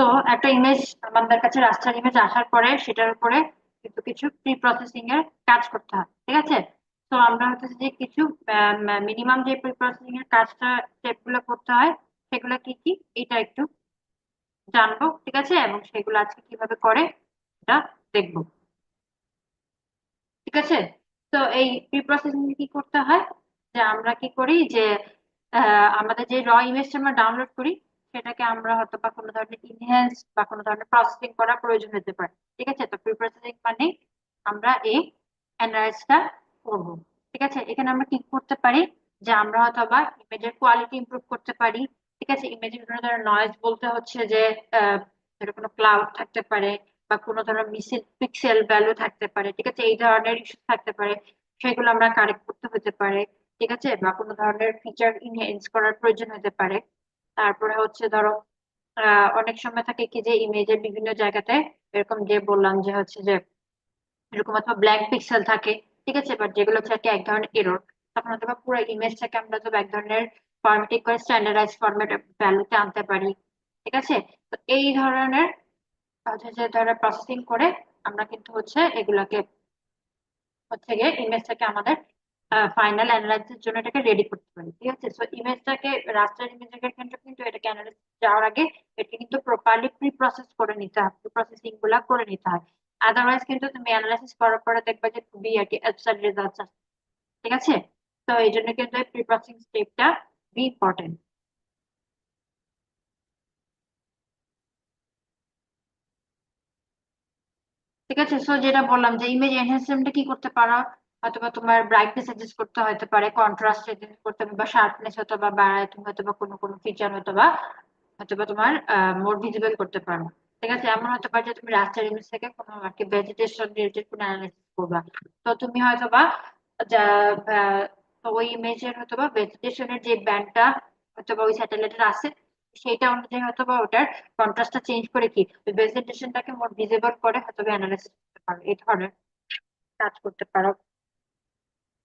তো একটা ইমেজ আমাদের কাছে রাস্টার ইমেজ আসার পরে সেটার উপরে কিন্তু কিছু প্রি প্রসেসিং এর কাজ করতে হয়, ঠিক আছে। তো আমরা হচ্ছে যে কিছু মিনিমাম যে প্রি প্রসেসিং এর কাজটা স্টেপ গুলো করতে হয় সেগুলো কি কি এটা একটু জানবো, ঠিক আছে, এবং সেগুলো আজকে কিভাবে করে এটা দেখবো, ঠিক আছে। তো এই প্রি প্রসেসিং কি করতে হয়, যে আমরা কি করি যে আমাদের যে র ইমেজটা আমরা ডাউনলোড করি সেটাকে আমরা হয়তো বা কোনো ধরনের ইনহ্যান্স বা কোনো ধরনের প্রসেসিং করার প্রয়োজন হতে পারে, ঠিক আছে। তো প্রি প্রসেসিং মানে আমরা এই অ্যানালাইসিসটা করব, ঠিক আছে। এখানে আমরা কি করতে পারি, যে আমরা হয়তো বা ইমেজের কোয়ালিটি ইমপ্রুভ করতে পারি, ঠিক আছে। ইমেজের বিভিন্ন ধরনের নয়েজ বলতে হচ্ছে যে ধরো কোনো ক্লাউড থাকতে পারে বা কোনো ধরনের মিসিং পিক্সেল ভ্যালু থাকতে পারে, ঠিক আছে, এই ধরনের ইস্যু থাকতে পারে, সেগুলো আমরা কারেক্ট করতে হতে পারে, ঠিক আছে। বা কোনো ধরনের ফিচার ইনহ্যান্স করার প্রয়োজন হতে পারে। তারপরে হচ্ছে ধরো অনেক সময় থাকে কি যে ইমেজের বিভিন্ন জায়গাতে এরকম যে বললাম যে হচ্ছে যে এরকম অথবা ব্ল্যাঙ্ক পিক্সেল থাকে, ঠিক আছে, বাট যেগুলো থাকে এক ধরনের এরর, তখন অথবা পুরো ইমেজটাকে আমরা তো এক ধরনের ফরম্যাটিং করে স্ট্যান্ডার্ডাইজ ফরম্যাট ভ্যালুতে আনতে পারি, ঠিক আছে। তো এই ধরনের হচ্ছে যে ধরো প্রসেসিং করে আমরা কিন্তু হচ্ছে এগুলাকে হচ্ছে গিয়ে ইমেজটাকে আমাদের ফাইনাল অ্যানালাইসিস জন্য এটাকে রেডি করতে পারি, ঠিক আছে। সো ইমেজটাকে রাস্টার ইমেজের ক্ষেত্রে কিন্তু এটাকে অ্যানালাইসিস যাওয়ার আগে এটা কিন্তু প্রপারলি প্রি প্রসেস করে নিতে হয়, প্রি প্রসেসিং গুলা করে নিতে হয়। আদারওয়াইজ কিন্তু তুমি অ্যানালাইসিস করার পরে দেখবে যে খুবই আর কি অ্যাবসার্ড রেজাল্ট আসছে, ঠিক আছে। তো এই জন্য কিন্তু প্রি প্রসেসিং স্টেপটা ভি ইম্পর্টেন্ট, ঠিক আছে। সো যেটা বললাম যে ইমেজ এনহ্যান্সমেন্টে কি করতে পারো, অথবা তোমার ব্রাইটনেস অ্যাডজাস্ট করতে হতে পারে, কন্ট্রাস্ট অ্যাডজাস্ট করতে হবে, বা শার্পনেস হয়তো বা বাড়ায় তুমি হয়তো বা কোনো কোনো ফিচার হয়তো বা তোমার মোর ভিজিবল করতে পারো, ঠিক আছে। এমন হতে পারে যে তুমি রাস্টার ইমেজ থেকে কোনো আর কি ভেজিটেশন রিলেটেড কোনো অ্যানালাইসিস করবা, তো তুমি হয়তো বা যা তো ওই ইমেজের হয়তো বা ভেজিটেশনের যে ব্যান্ডটা হয়তো বা ওই স্যাটেলাইটের আছে সেইটা অনুযায়ী হয়তো বা ওটার কন্ট্রাস্টটা চেঞ্জ করে কি ওই ভেজিটেশনটাকে মোর ভিজিবল করে হয়তো বা অ্যানালাইসিস করতে পারো, এই ধরনের কাজ করতে পারো,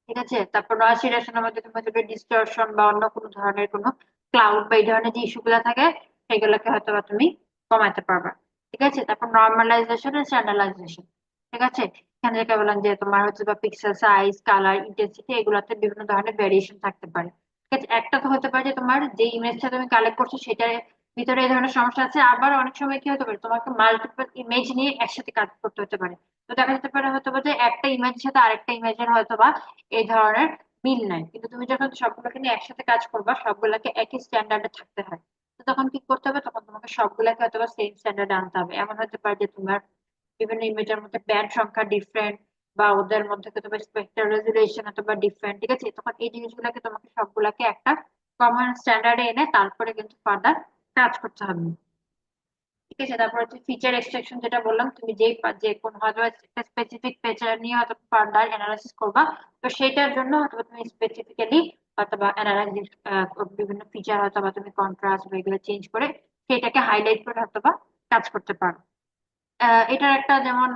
ঠিক আছে। তারপর নয়েজ রিডাকশনের মধ্যে তুমি হয়তো ডিস্টরশন বা অন্য কোনো ধরনের কোনো ক্লাউড বা এই ধরনের যে ইস্যু গুলা থাকে সেগুলোকে হয়তো বা তুমি কমাতে পারবা, ঠিক আছে। তারপর নর্মালাইজেশন আর স্ট্যান্ডার্ডাইজেশন, ঠিক আছে। এখানে যেটা বললাম যে তোমার হচ্ছে বা পিক্সেল সাইজ, কালার, ইন্টেন্সিটি এগুলোতে বিভিন্ন ধরনের ভেরিয়েশন থাকতে পারে, ঠিক আছে। একটা তো হতে পারে যে তোমার যে ইমেজটা তুমি কালেক্ট করছো সেটার ভিতরে এই ধরনের সমস্যা আছে, আবার অনেক সময় কি হতে পারে তোমাকে মাল্টিপল ইমেজ নিয়ে একসাথে কাজ করতে হতে পারে। তো দেখা যেতে পারে হয়তো বা যে একটা ইমেজের সাথে আরেকটা ইমেজের হয়তো বা এই ধরনের মিল নাই, কিন্তু তুমি যখন সবগুলোকে নিয়ে একসাথে কাজ করবা সবগুলোকে একই স্ট্যান্ডার্ডে থাকতে হয়। তো তখন কি করতে হবে, তখন তোমাকে সবগুলোকে হয়তো বা সেম স্ট্যান্ডার্ডে আনতে হবে। এমন হতে পারে যে তোমার বিভিন্ন ইমেজের মধ্যে ব্যান্ড সংখ্যা ডিফারেন্ট, বা ওদের মধ্যে তোমার স্পেক্ট্রাল রেজুলেশন অথবা ডিফারেন্ট, ঠিক আছে। তখন এই জিনিসগুলোকে তোমাকে সবগুলাকে একটা কমন স্ট্যান্ডার্ডে এনে তারপরে কিন্তু ফার্দার কাজ করতে হবে, ঠিক আছে। তারপর হচ্ছে ফিচার এক্সট্রাকশন, যেটা বললাম তুমি যে কোন হয়তো একটা স্পেসিফিক ফিচার নিয়ে হয়তো ফার্দার অ্যানালাইসিস করবা, তো সেটার জন্য হয়তো তুমি স্পেসিফিক্যালি অথবা অ্যানালাইসিস বিভিন্ন ফিচার হয়তো বা তুমি কন্ট্রাস্ট বা এগুলো চেঞ্জ করে সেটাকে হাইলাইট করে হয়তো বা কাজ করতে পারো। এটার একটা যেমন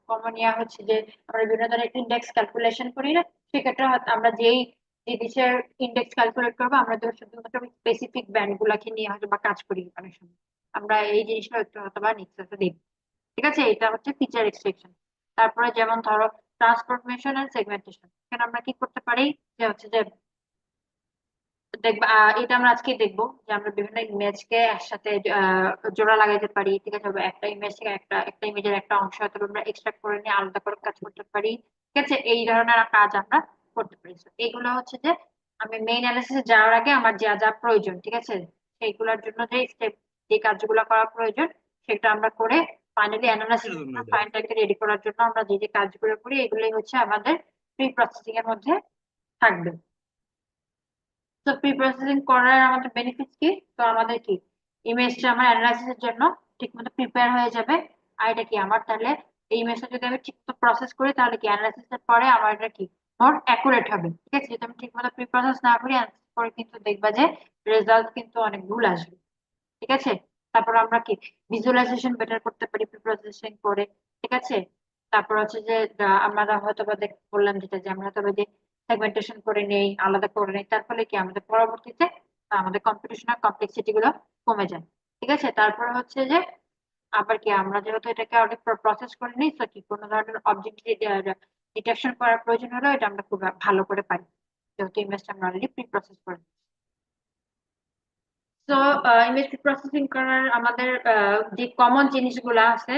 কমন ইয়া হচ্ছে যে আমরা বিভিন্ন ধরনের ইন্ডেক্স ক্যালকুলেশন করি না, সেক্ষেত্রে হয়তো আমরা যেই জিনিসের ইন্ডেক্স ক্যালকুলেট করবো আমরা তো শুধুমাত্র স্পেসিফিক ব্যান্ড গুলাকে নিয়ে হয়তো বা কাজ করি অনেক সময়, আমরা এই জিনিসটা একটু হয়তো বা নিচে দিই, ঠিক আছে। এটা হচ্ছে ফিচার এক্সট্রাকশন। তারপরে যেমন ধরো ট্রান্সফরমেশন এন্ড সেগমেন্টেশন, এখানে আমরা কি করতে পারি, যে হচ্ছে যে দেখবা এটা আমরা আজকে দেখবো যে আমরা বিভিন্ন ইমেজকে একসাথে জোড়া লাগাইতে পারি, ঠিক আছে। বা একটা ইমেজ থেকে একটা একটা ইমেজের একটা অংশ হয়তো আমরা এক্সট্রাক্ট করে নিয়ে আলাদা করে কাজ করতে পারি, ঠিক আছে। এই ধরনের কাজ আমরা করতে পারি। So, এইগুলো হচ্ছে যে আমি মেইন অ্যানালিসিসে যাওয়ার আগে আমার যা যা প্রয়োজন, ঠিক আছে, সেইগুলোর জন্য যে স্টেপ যে কাজগুলো করা প্রয়োজন সেটা আমরা করে ফাইনালি অ্যানালাইসিস ফাইলটাকে রেডি করার জন্য আমরা যে যে কাজগুলো করি এগুলোই হচ্ছে আমাদের প্রি প্রসেসিং এর মধ্যে থাকবে। তো প্রি প্রসেসিং করার আমাদের বেনিফিট কি, তো আমাদের কি ইমেজটা আমার অ্যানালাইসিস এর জন্য ঠিকমতো প্রিপেয়ার হয়ে যাবে। আর এটা কি আমার তাহলে এই ইমেজটা যদি আমি ঠিকমতো প্রসেস করি তাহলে কি অ্যানালাইসিস এর পরে আমার এটা কি মোর অ্যাকুরেট হবে, ঠিক আছে। যদি আমি ঠিকমতো প্রি প্রসেস না করি অ্যানালাইসিস করে কিন্তু দেখবা যে রেজাল্ট কিন্তু অনেক ভুল আসবে, ঠিক আছে। তারপর আমরা কি ভিজুয়ালাইজেশন বেটার করতে পারি প্রি প্রসেসিং করে, ঠিক আছে। তারপর হচ্ছে যে আমরা হয়তো বা বললাম যেটা যে আমরা হয়তো বা যে সেগমেন্টেশন করে নেই, আলাদা করে নেই, তার ফলে কি আমাদের পরবর্তীতে আমাদের কম্পিটিশনাল কমপ্লেক্সিটি গুলো কমে যায়, ঠিক আছে। তারপর হচ্ছে যে আবার কি আমরা যেহেতু এটাকে অনেক প্রসেস করে নিই, তো কি কোনো ধরনের অবজেক্ট ডিটেকশন করার প্রয়োজন হলো এটা আমরা খুব ভালো করে পারি, যেহেতু ইমেজটা আমরা অলরেডি প্রি প্রসেস করে। তো ইমেজ প্রসেসিং করার আমাদের যে কমন জিনিসগুলো আছে,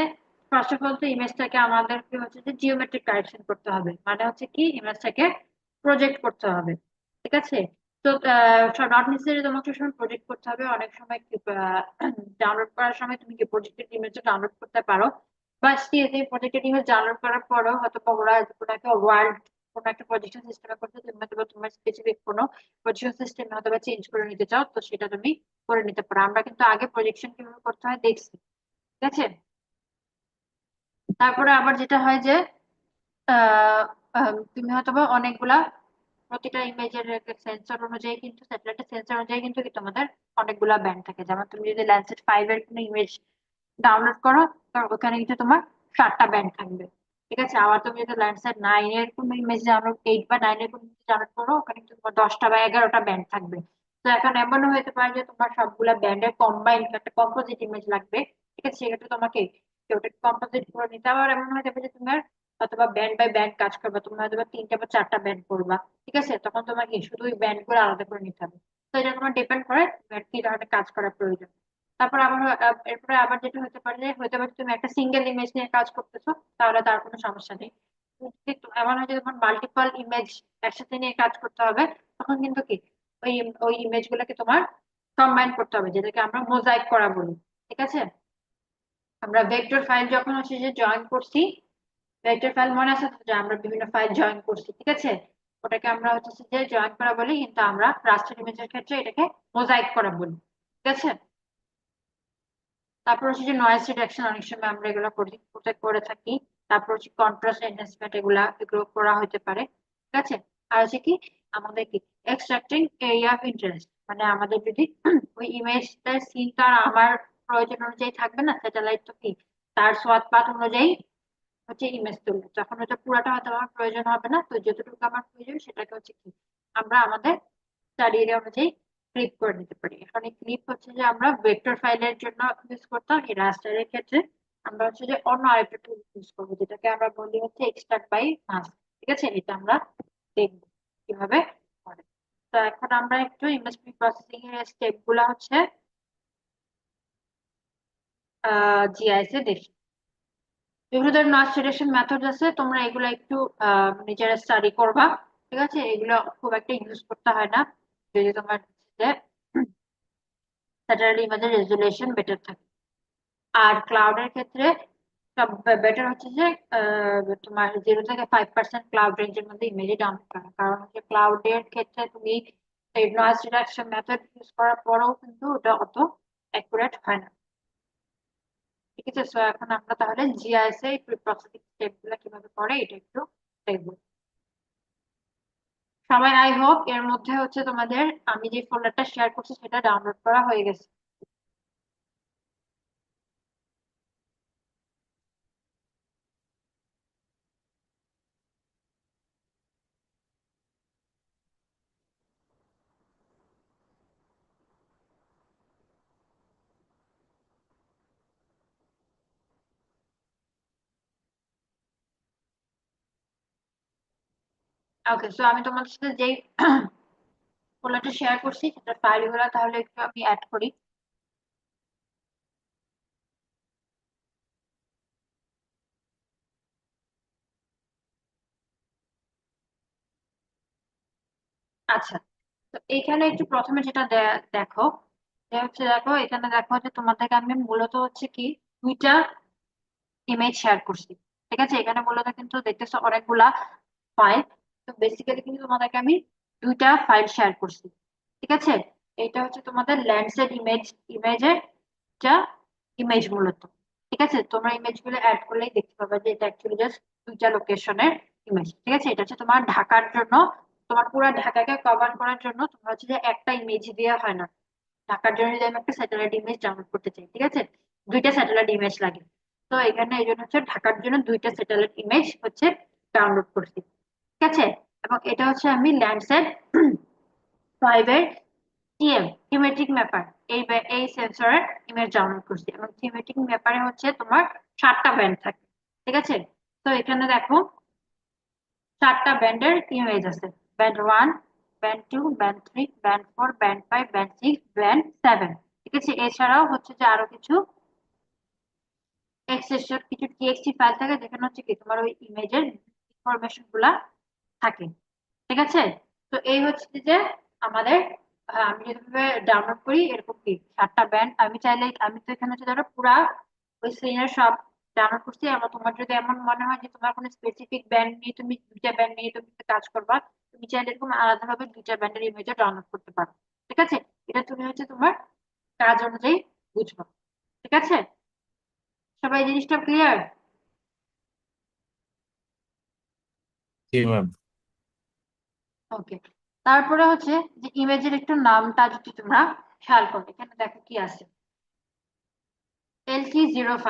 ফার্স্ট অফ অল তো ইমেজটাকে আমাদেরকে হচ্ছে যে জিওমেট্রিক কারেকশন করতে হবে, মানে হচ্ছে কি ইমেজটাকে প্রজেক্ট করতে হবে। ঠিক আছে। তো নট নেসেসারি তোমাকে সময় প্রজেক্ট করতে হবে, অনেক সময় ডাউনলোড করার সময় তুমি কি প্রজেক্টেড ইমেজটা ডাউনলোড করতে পারো, বা তুমি প্রজেক্টেড ইমেজ ডাউনলোড করার পরও হয়তো বা ওরা কোনো একটা ওয়ার্ল্ড কোনো একটা প্রজেকশন সিস্টেমে করতে, তুমি হয়তো বা তোমার স্পেসিফিক কোনো প্রজেকশন সিস্টেম হয়তো বা চেঞ্জ করে নিতে চাও, তো সেটা তুমি করে নিতে পারো। আমরা কিন্তু আগে প্রজেকশন কিভাবে করতে হয় দেখছি। ঠিক আছে। তারপরে আবার যেটা হয় যে তুমি হয়তো বা অনেকগুলা প্রতিটা ইমেজের সেন্সর অনুযায়ী কিন্তু স্যাটেলাইটের সেন্সর অনুযায়ী কিন্তু কি তোমাদের অনেকগুলা ব্যান্ড থাকে। যেমন তুমি যদি ল্যান্ডসেট 5 এর কোনো ইমেজ ডাউনলোড করো, তো ওখানে কিন্তু তোমার 7টা ব্যান্ড থাকবে। ঠিক আছে। আবার তুমি যদি ল্যান্ডসেট 9 এর কোনো ইমেজ ডাউনলোড, 8 বা 9 এর কোনো ইমেজ ডাউনলোড করো, ওখানে কিন্তু তোমার 10টা বা 11টা ব্যান্ড থাকবে। তো এখন এমনও হতে পারে যে তোমার সবগুলা ব্যান্ডের কম্বাইন্ড একটা কম্পোজিট ইমেজ লাগবে। ঠিক আছে। সেক্ষেত্রে তোমাকে ওটা কম্পোজিট করে নিতে। আবার এমন হতে পারে যে তোমার অথবা ব্যান্ড বাই ব্যান্ড কাজ করবে, তুমি হয়তো বা 3টা বা 4টা ব্যান্ড করবা। ঠিক আছে। তখন তোমাকে শুধু ওই ব্যান্ড গুলো আলাদা করে নিতে হবে। তো এটা তোমার ডিপেন্ড করে তোমার কি ধরনের কাজ করা প্রয়োজন। তারপর আবার এরপরে আবার যেটা হতে পারে যে হতে পারে তুমি একটা সিঙ্গেল ইমেজ নিয়ে কাজ করতেছো, তাহলে তার কোনো সমস্যা নেই। কিন্তু এমন হয় যে তোমার মাল্টিপল ইমেজ একসাথে নিয়ে কাজ করতে হবে, তখন কিন্তু কি ওই ওই ইমেজ গুলোকে তোমার কম্বাইন করতে হবে, যেটাকে আমরা মোজাইক করা বলি। ঠিক আছে। আমরা ভেক্টর ফাইল যখন হচ্ছে যে জয়েন করছি, ভেক্টর ফাইল মনে আছে তো যে আমরা বিভিন্ন ফাইল জয়েন করছি। ঠিক আছে। ওটাকে আমরা হচ্ছে যে জয়েন করা বলি, কিন্তু আমরা রাস্টার ইমেজের ক্ষেত্রে এটাকে মোজাইক করা বলি। ঠিক আছে। তারপর হচ্ছে যে নয়েজ রিডাকশন অনেক সময় আমরা এগুলো করে থাকি। তারপর হচ্ছে কন্ট্রাস্ট এনহ্যান্সমেন্ট, এগুলো করা হতে পারে। ঠিক আছে। আর হচ্ছে কি আমাদের কি এক্সট্রাক্টিং এরিয়া অফ ইন্টারেস্ট, মানে আমাদের যদি ওই ইমেজটার সিনটা আমার প্রয়োজন অনুযায়ী থাকবে না, স্যাটেলাইট তো কি তার সোয়াদ পাত অনুযায়ী হচ্ছে ইমেজ তুলবে, তখন ওটা পুরাটা হয়তো আমার প্রয়োজন হবে না। তো যতটুকু আমার প্রয়োজন সেটাকে হচ্ছে কি আমরা আমাদের স্টাডি এরিয়া অনুযায়ী ক্লিপ করে নিতে পারি। এখন এই ক্লিপ হচ্ছে যে আমরা ভেক্টর ফাইলের জন্য ইউজ করতাম, এই রাস্টারের ক্ষেত্রে আমরা হচ্ছে যে অন্য আরেকটা টুল ইউজ করবো, যেটাকে আমরা বলি হচ্ছে এক্সট্রাক্ট বাই মাস্ক। ঠিক আছে। এটা আমরা দেখবো কিভাবে করে। তো এখন আমরা একটু ইমেজ প্রি প্রসেসিং এর স্টেপ গুলা হচ্ছে জিআইএস এ দেখি। বিভিন্ন ধরনের নয়েজ রিডাকশন মেথড আছে, তোমরা এগুলো একটু নিজেরা স্টাডি করবা। ঠিক আছে। এগুলো খুব একটা ইউজ করতে হয় না যদি তোমার স্যাটেলাইট ইমেজের রেজুলেশন বেটার থাকে। আর ক্লাউডের ক্ষেত্রে সব বেটার হচ্ছে যে তোমার 0 থেকে 5% ক্লাউড রেঞ্জের মধ্যে ইমেজ ডাউনলোড করা, কারণ হচ্ছে ক্লাউডের ক্ষেত্রে তুমি এই নয়েজ রিডাকশন মেথড ইউজ করার পরেও কিন্তু ওটা অত অ্যাকুরেট হয় না। ঠিক আছে। সো এখন আমরা তাহলে জিআইএস এর প্রসেসিং স্টেপ গুলো কিভাবে করে এটা একটু দেখবো। সবাই আই হোপ এর মধ্যে হচ্ছে তোমাদের আমি যে ফোল্ডারটা শেয়ার করছি সেটা ডাউনলোড করা হয়ে গেছে। ওকে। সো আমি তোমাদের সাথে যেই ফোল্ডারটা শেয়ার করছি সেটা ফাইল গুলো তাহলে একটু আমি অ্যাড করি। আচ্ছা। তো এইখানে একটু প্রথমে যেটা দেখো, যে হচ্ছে দেখো এখানে দেখো যে তোমাদেরকে আমি মূলত হচ্ছে কি দুইটা ইমেজ শেয়ার করছি। ঠিক আছে। এখানে মূলত কিন্তু দেখতেছো অনেকগুলা ফাইল। তো বেসিক্যালি কিন্তু তোমাদেরকে আমি দুইটা ফাইল শেয়ার করছি। ঠিক আছে। এটা হচ্ছে তোমাদের ল্যান্ডসেট ইমেজের যা ইমেজ মূলত। ঠিক আছে। তোমরা ইমেজ গুলো অ্যাড করলেই দেখতে পাবে যে এটা অ্যাকচুয়ালি জাস্ট দুইটা লোকেশনের ইমেজ। ঠিক আছে। এটা হচ্ছে তোমার ঢাকার জন্য, তোমার পুরো ঢাকাকে কভার করার জন্য তোমার হচ্ছে যে একটা ইমেজ দেওয়া হয় না। ঢাকার জন্য যদি আমি একটা স্যাটেলাইট ইমেজ ডাউনলোড করতে চাই, ঠিক আছে, দুইটা স্যাটেলাইট ইমেজ লাগে। তো এখানে এই জন্য হচ্ছে ঢাকার জন্য দুইটা স্যাটেলাইট ইমেজ হচ্ছে ডাউনলোড করছি। ঠিক আছে। এবং এটা হচ্ছে আমি ল্যান্ডসেট 5 এর টিএম, থিমেটিক ম্যাপার। এই সেন্সরের ইমেজ ডাউনলোড করছি, এবং থিমেটিক ম্যাপারে হচ্ছে তোমার 7টা ব্যান্ড থাকে। ঠিক আছে, তো এখানে দেখো 7টা ব্যান্ডের ইমেজ আছে: band 1, band 2, band 3, band 4, band 5, band 6, band 7। ঠিক আছে, এছাড়াও হচ্ছে যে আরো কিছু এক্সেসর, কিছু টিএক্সটি ফাইল থাকে যেখানে হচ্ছে কি তোমার ওই ইমেজের ইনফরমেশন গুলা থাকে। ঠিক আছে, তো এই হচ্ছে যে আমাদের আমি যেভাবে ডাউনলোড করি এরকম কি 7টা ব্যান্ড। আমি চাইলে আমি তো এখানে হচ্ছে ধরো পুরা ওই সিনের সব ডাউনলোড করছি। আমার তোমার যদি এমন মনে হয় যে তোমার কোনো স্পেসিফিক ব্যান্ড নিয়ে, তুমি 2টা ব্যান্ড নিয়ে তুমি কাজ করবা, তুমি চাইলে এরকম আলাদাভাবে 2টা ব্যান্ডের ইমেজও ডাউনলোড করতে পারো। ঠিক আছে, এটা তুমি হচ্ছে তোমার কাজ অনুযায়ী বুঝবা। ঠিক আছে, সবাই এই জিনিসটা ক্লিয়ার? জি ম্যাম। ওকে, তারপরে হচ্ছে যে ইমেজের একটু নামটা যদি তোমরা খেয়াল করো, এখানে দেখো কি আছে, LT05।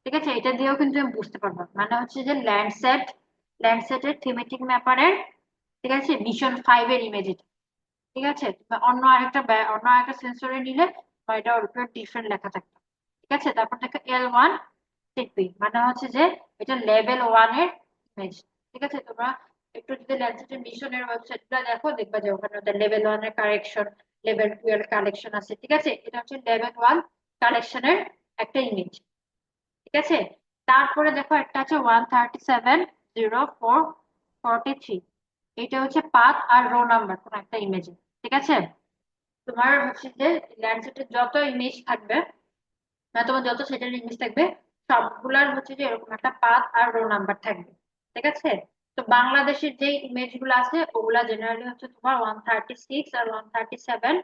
ঠিক আছে, এটা দিয়েও কিন্তু আমি বুঝতে পারবো, মানে হচ্ছে যে ল্যান্ডসেটের থিমেটিক ম্যাপারের, ঠিক আছে, মিশন 5 এর ইমেজ এটা। ঠিক আছে, তুমি অন্য আরেকটা সেন্সরে নিলে বা এটা ওর উপরে ডিফারেন্ট লেখা থাকবে। ঠিক আছে, তারপর দেখো L1 মানে হচ্ছে যে এটা লেভেল 1 এর ইমেজ। ঠিক আছে, তোমরা একটু যদি ল্যান্ডসেটের মিশনের ওয়েবসাইটটা দেখো, দেখবা যে ওখানে ওদের লেভেল 1 এর কালেকশন, লেভেল 2 এর কালেকশন আছে। ঠিক আছে, এটা হচ্ছে লেভেল 1 কালেকশনের একটা ইমেজ। ঠিক আছে, তারপরে দেখো একটা আছে 137 04 43। এটা হচ্ছে পাথ আর রো নাম্বার কোন একটা ইমেজে। ঠিক আছে, তোমার হচ্ছে যে ল্যান্ডসেটের যত ইমেজ থাকবে, মানে তোমার যত সেটের ইমেজ থাকবে, সবগুলার হচ্ছে যে এরকম একটা পাথ আর রো নাম্বার থাকবে। ঠিক আছে, তো বাংলাদেশের যে ইমেজ গুলো আছে ওগুলা জেনারেলি হচ্ছে তোমার 136 আর 137।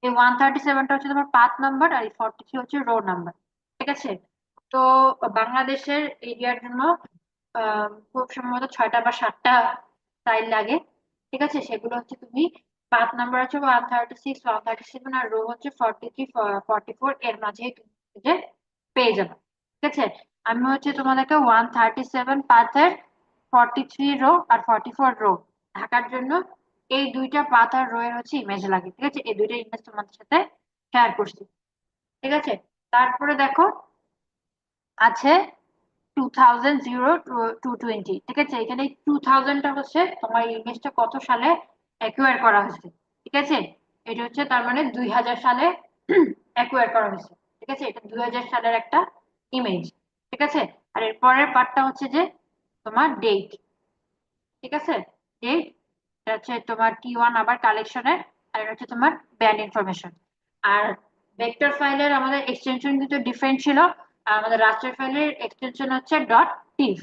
এই 137টা হচ্ছে তোমার পাথ নাম্বার, আর এই 43 হচ্ছে রো নাম্বার। ঠিক আছে, তো বাংলাদেশের এরিয়ার জন্য খুব সম্ভবত 6টা বা 7টা ফাইল লাগে। ঠিক আছে, সেগুলো হচ্ছে তুমি পাথ নাম্বার হচ্ছে 136, 137, আর রো হচ্ছে 43, 44, এর মাঝে তুমি যে পেয়ে যাবে। ঠিক আছে, আমি হচ্ছে তোমাদেরকে 137 পাথের 43 রো আর 44 রো ঢাকার জন্য এই 2টা পাথ আর রো এর হচ্ছে ইমেজ লাগে। ঠিক আছে, এই 2টা ইমেজ তোমাদের সাথে শেয়ার করছি। ঠিক আছে, তারপরে দেখো আছে 2000 টু 20। ঠিক আছে, এখানে 2000টা হচ্ছে তোমার ইমেজটা কত সালে অ্যাকুয়ার করা হয়েছে। ঠিক আছে, এটা হচ্ছে তার মানে 2000 সালে অ্যাকুয়ার করা হয়েছে। ঠিক আছে, এটা 2000 সালের একটা ইমেজ। ঠিক আছে, আর এর পরের পার্টটা হচ্ছে যে তোমার ডেট। ঠিক আছে, ডেট, এটা হচ্ছে তোমার T1 আবার কালেকশনের, আর এটা হচ্ছে তোমার ব্যান্ড ইনফরমেশন। আর ভেক্টর ফাইলের আমাদের এক্সটেনশন কিন্তু ডিফারেন্ট ছিল, আর আমাদের রাস্টার ফাইলের এক্সটেনশন হচ্ছে .tif।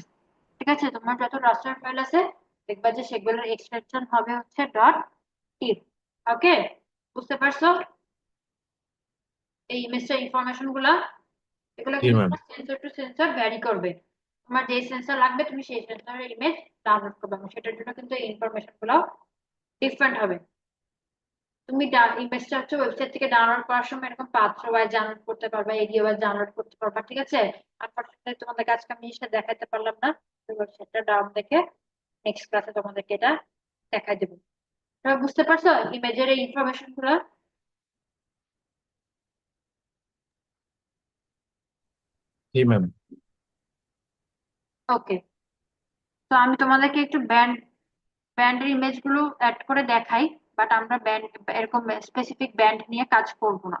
ঠিক আছে, তোমার যত রাস্টার ফাইল আছে দেখবা যে সেগুলোর এক্সটেনশন হবে হচ্ছে .tif। ওকে, বুঝতে পারছো এই ইমেজের ইনফরমেশন গুলা? এগুলো জি কিন্তু ম্যাম। তোমার সেন্সর টু সেন্সর ভ্যারি করবে। তোমার যে সেন্সর লাগবে তুমি সেই সেন্সরের ইমেজ ডাউনলোড করবে, এবং সেটার জন্য কিন্তু এই ইনফরমেশন গুলো ডিফারেন্ট হবে। তুমি ইমেজটা হচ্ছে ওয়েবসাইট থেকে ডাউনলোড করার সময় এরকম পাত্র ওয়াইজ ডাউনলোড করতে পারবা, এরিয়া ওয়াইজ ডাউনলোড করতে পারবা। ঠিক আছে, আনফরচুনেটলি তোমাদেরকে আজকে আমি জিনিসটা দেখাতে পারলাম না, ওয়েবসাইটটা ডাউন দেখে নেক্সট ক্লাসে তোমাদেরকে এটা দেখাই দেবো। তুমি বুঝতে পারছো ইমেজের এই ইনফরমেশন গুলো? জি ম্যাম। ওকে, তো আমি তোমাদেরকে একটু ব্যান্ডের ইমেজ গুলো অ্যাড করে দেখাই, বাট আমরা ব্যান্ড এরকম স্পেসিফিক ব্যান্ড নিয়ে কাজ করব না।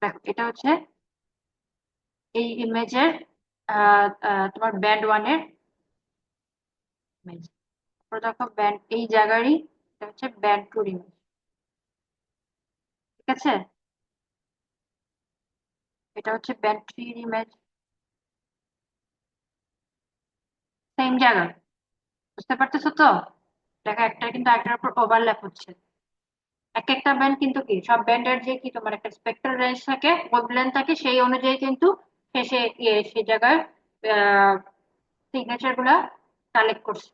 দেখো এটা হচ্ছে এই ইমেজের তোমার ব্যান্ড 1 এর ইমেজ। তারপর দেখো ব্যান্ড এই জায়গারই, এটা হচ্ছে ব্যান্ড 2 ইমেজ। ঠিক আছে, এটা হচ্ছে ব্যান্ড 3 ইমেজ, সেম জায়গা। বুঝতে পারতেছো তো? দেখো একটা কিন্তু একটার উপর ওভারল্যাপ হচ্ছে। এক একটা ব্যান্ড কিন্তু কি সব ব্যান্ডের যে কি তোমার একটা স্পেক্ট্রাল রেঞ্জ থাকে, ওয়েভলেন্থ থাকে, সেই অনুযায়ী কিন্তু শেষে সেই জায়গায় সিগনেচার গুলা কালেক্ট করছে।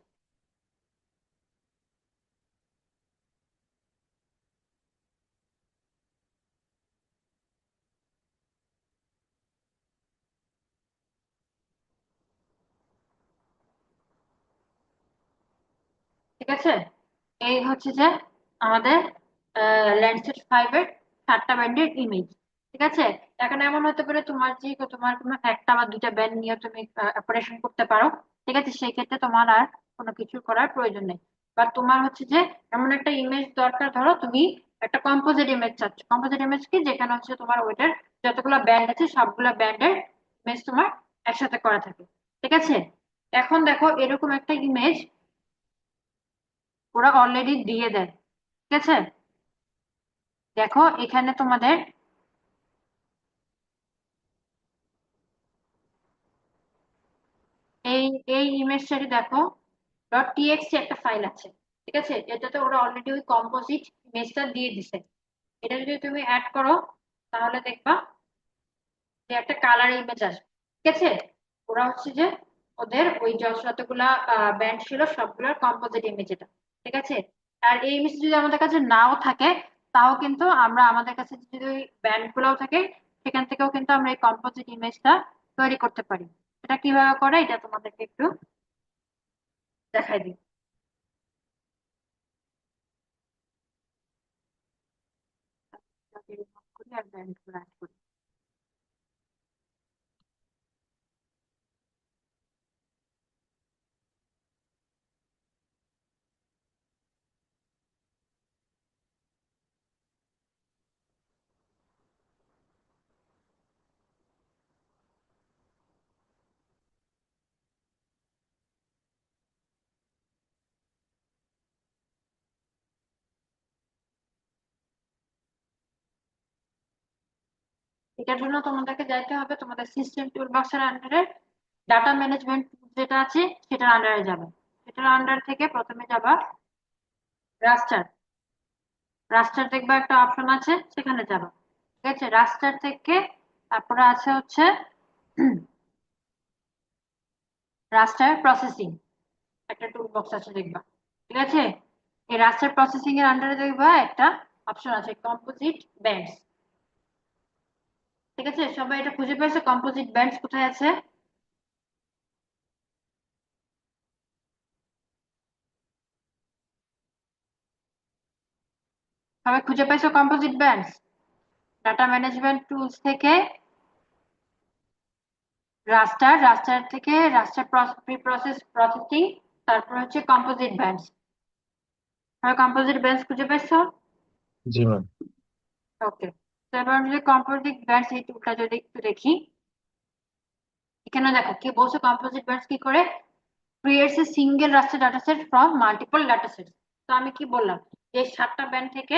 ঠিক আছে, এই হচ্ছে যে আমাদের ল্যান্ডসেট 5 এর 7টা ব্যান্ডের ইমেজ। ঠিক আছে, এখন এমন হতে পারে তোমার কোনো একটা বা দুইটা ব্যান্ড নিয়ে তুমি অপারেশন করতে পারো। ঠিক আছে, সেই ক্ষেত্রে তোমার আর কোনো কিছু করার প্রয়োজন নেই। বা তোমার হচ্ছে যে এমন একটা ইমেজ দরকার, ধরো তুমি একটা কম্পোজিট ইমেজ চাচ্ছ। কম্পোজিট ইমেজ কি, যেখানে হচ্ছে তোমার ওইটার যতগুলো ব্যান্ড আছে সবগুলা ব্যান্ডের ইমেজ তোমার একসাথে করা থাকে। ঠিক আছে, এখন দেখো এরকম একটা ইমেজ ওরা অলরেডি দিয়ে দেয়। ঠিক আছে, দেখো এখানে তোমাদের এই এই ইমেজটারি দেখো .txt একটা ফাইল আছে। ঠিক আছে, এটাতে ওরা অলরেডি ওই কম্পোজিট ইমেজটা দিয়ে দিছে। এটা যদি তুমি অ্যাড করো তাহলে দেখবা যে একটা কালার ইমেজ আসবে। ঠিক আছে, ওরা হচ্ছে যে ওদের ওই যতগুলা ব্যান্ড ছিল সবগুলোর কম্পোজিট ইমেজ এটা। ঠিক আছে, আর এই ইমেজ যদি আমাদের কাছে নাও থাকে তাও কিন্তু আমরা আমাদের কাছে যদি ওই ব্যান্ড গুলাও থাকে সেখান থেকেও কিন্তু আমরা এই কম্পোজিট ইমেজটা তৈরি করতে পারি। এটা কিভাবে করে এটা তোমাদেরকে একটু দেখাই দিই। এটাকে remove করি আর ব্যান্ড গুলো অ্যাড করি। এটার জন্য তোমাদেরকে যাইতে হবে তোমাদের সিস্টেম টুল বক্সের আন্ডারে ডাটা ম্যানেজমেন্ট যেটা আছে সেটার আন্ডারে যাবে। সেটার আন্ডার থেকে প্রথমে যাবা রাস্টার। রাস্টার দেখবা একটা অপশন আছে, সেখানে যাবা। ঠিক আছে, রাস্টার থেকে তারপরে আছে হচ্ছে রাস্টার প্রসেসিং, একটা টুল বক্স আছে দেখবা। ঠিক আছে, এই রাস্টার প্রসেসিং এর আন্ডারে দেখবা একটা অপশন আছে কম্পোজিট ব্যান্ডস। ঠিক আছে, সবাই এটা খুঁজে পেয়েছে কম্পোজিট ব্যান্ডস কোথায় আছে? সবাই খুঁজে পাইছো composite bands? Data management tools থেকে রাস্টার, রাস্টার থেকে রাস্টার প্রি প্রসেস প্রসেসিং, তারপর হচ্ছে কম্পোজিট ব্যান্ডস। সবাই কম্পোজিট ব্যান্ডস খুঁজে পাইছো? জি ম্যাম। ওকে, তারপর যদি কম্পোজিট ব্যান্ডস এই টুলটা যদি একটু দেখি, এখানে দেখো কি বলছে কম্পোজিট ব্যান্ডস কি করে creates a single raster data set from multiple data set. তো আমি কি বললাম যে 7টা ব্যান্ড থেকে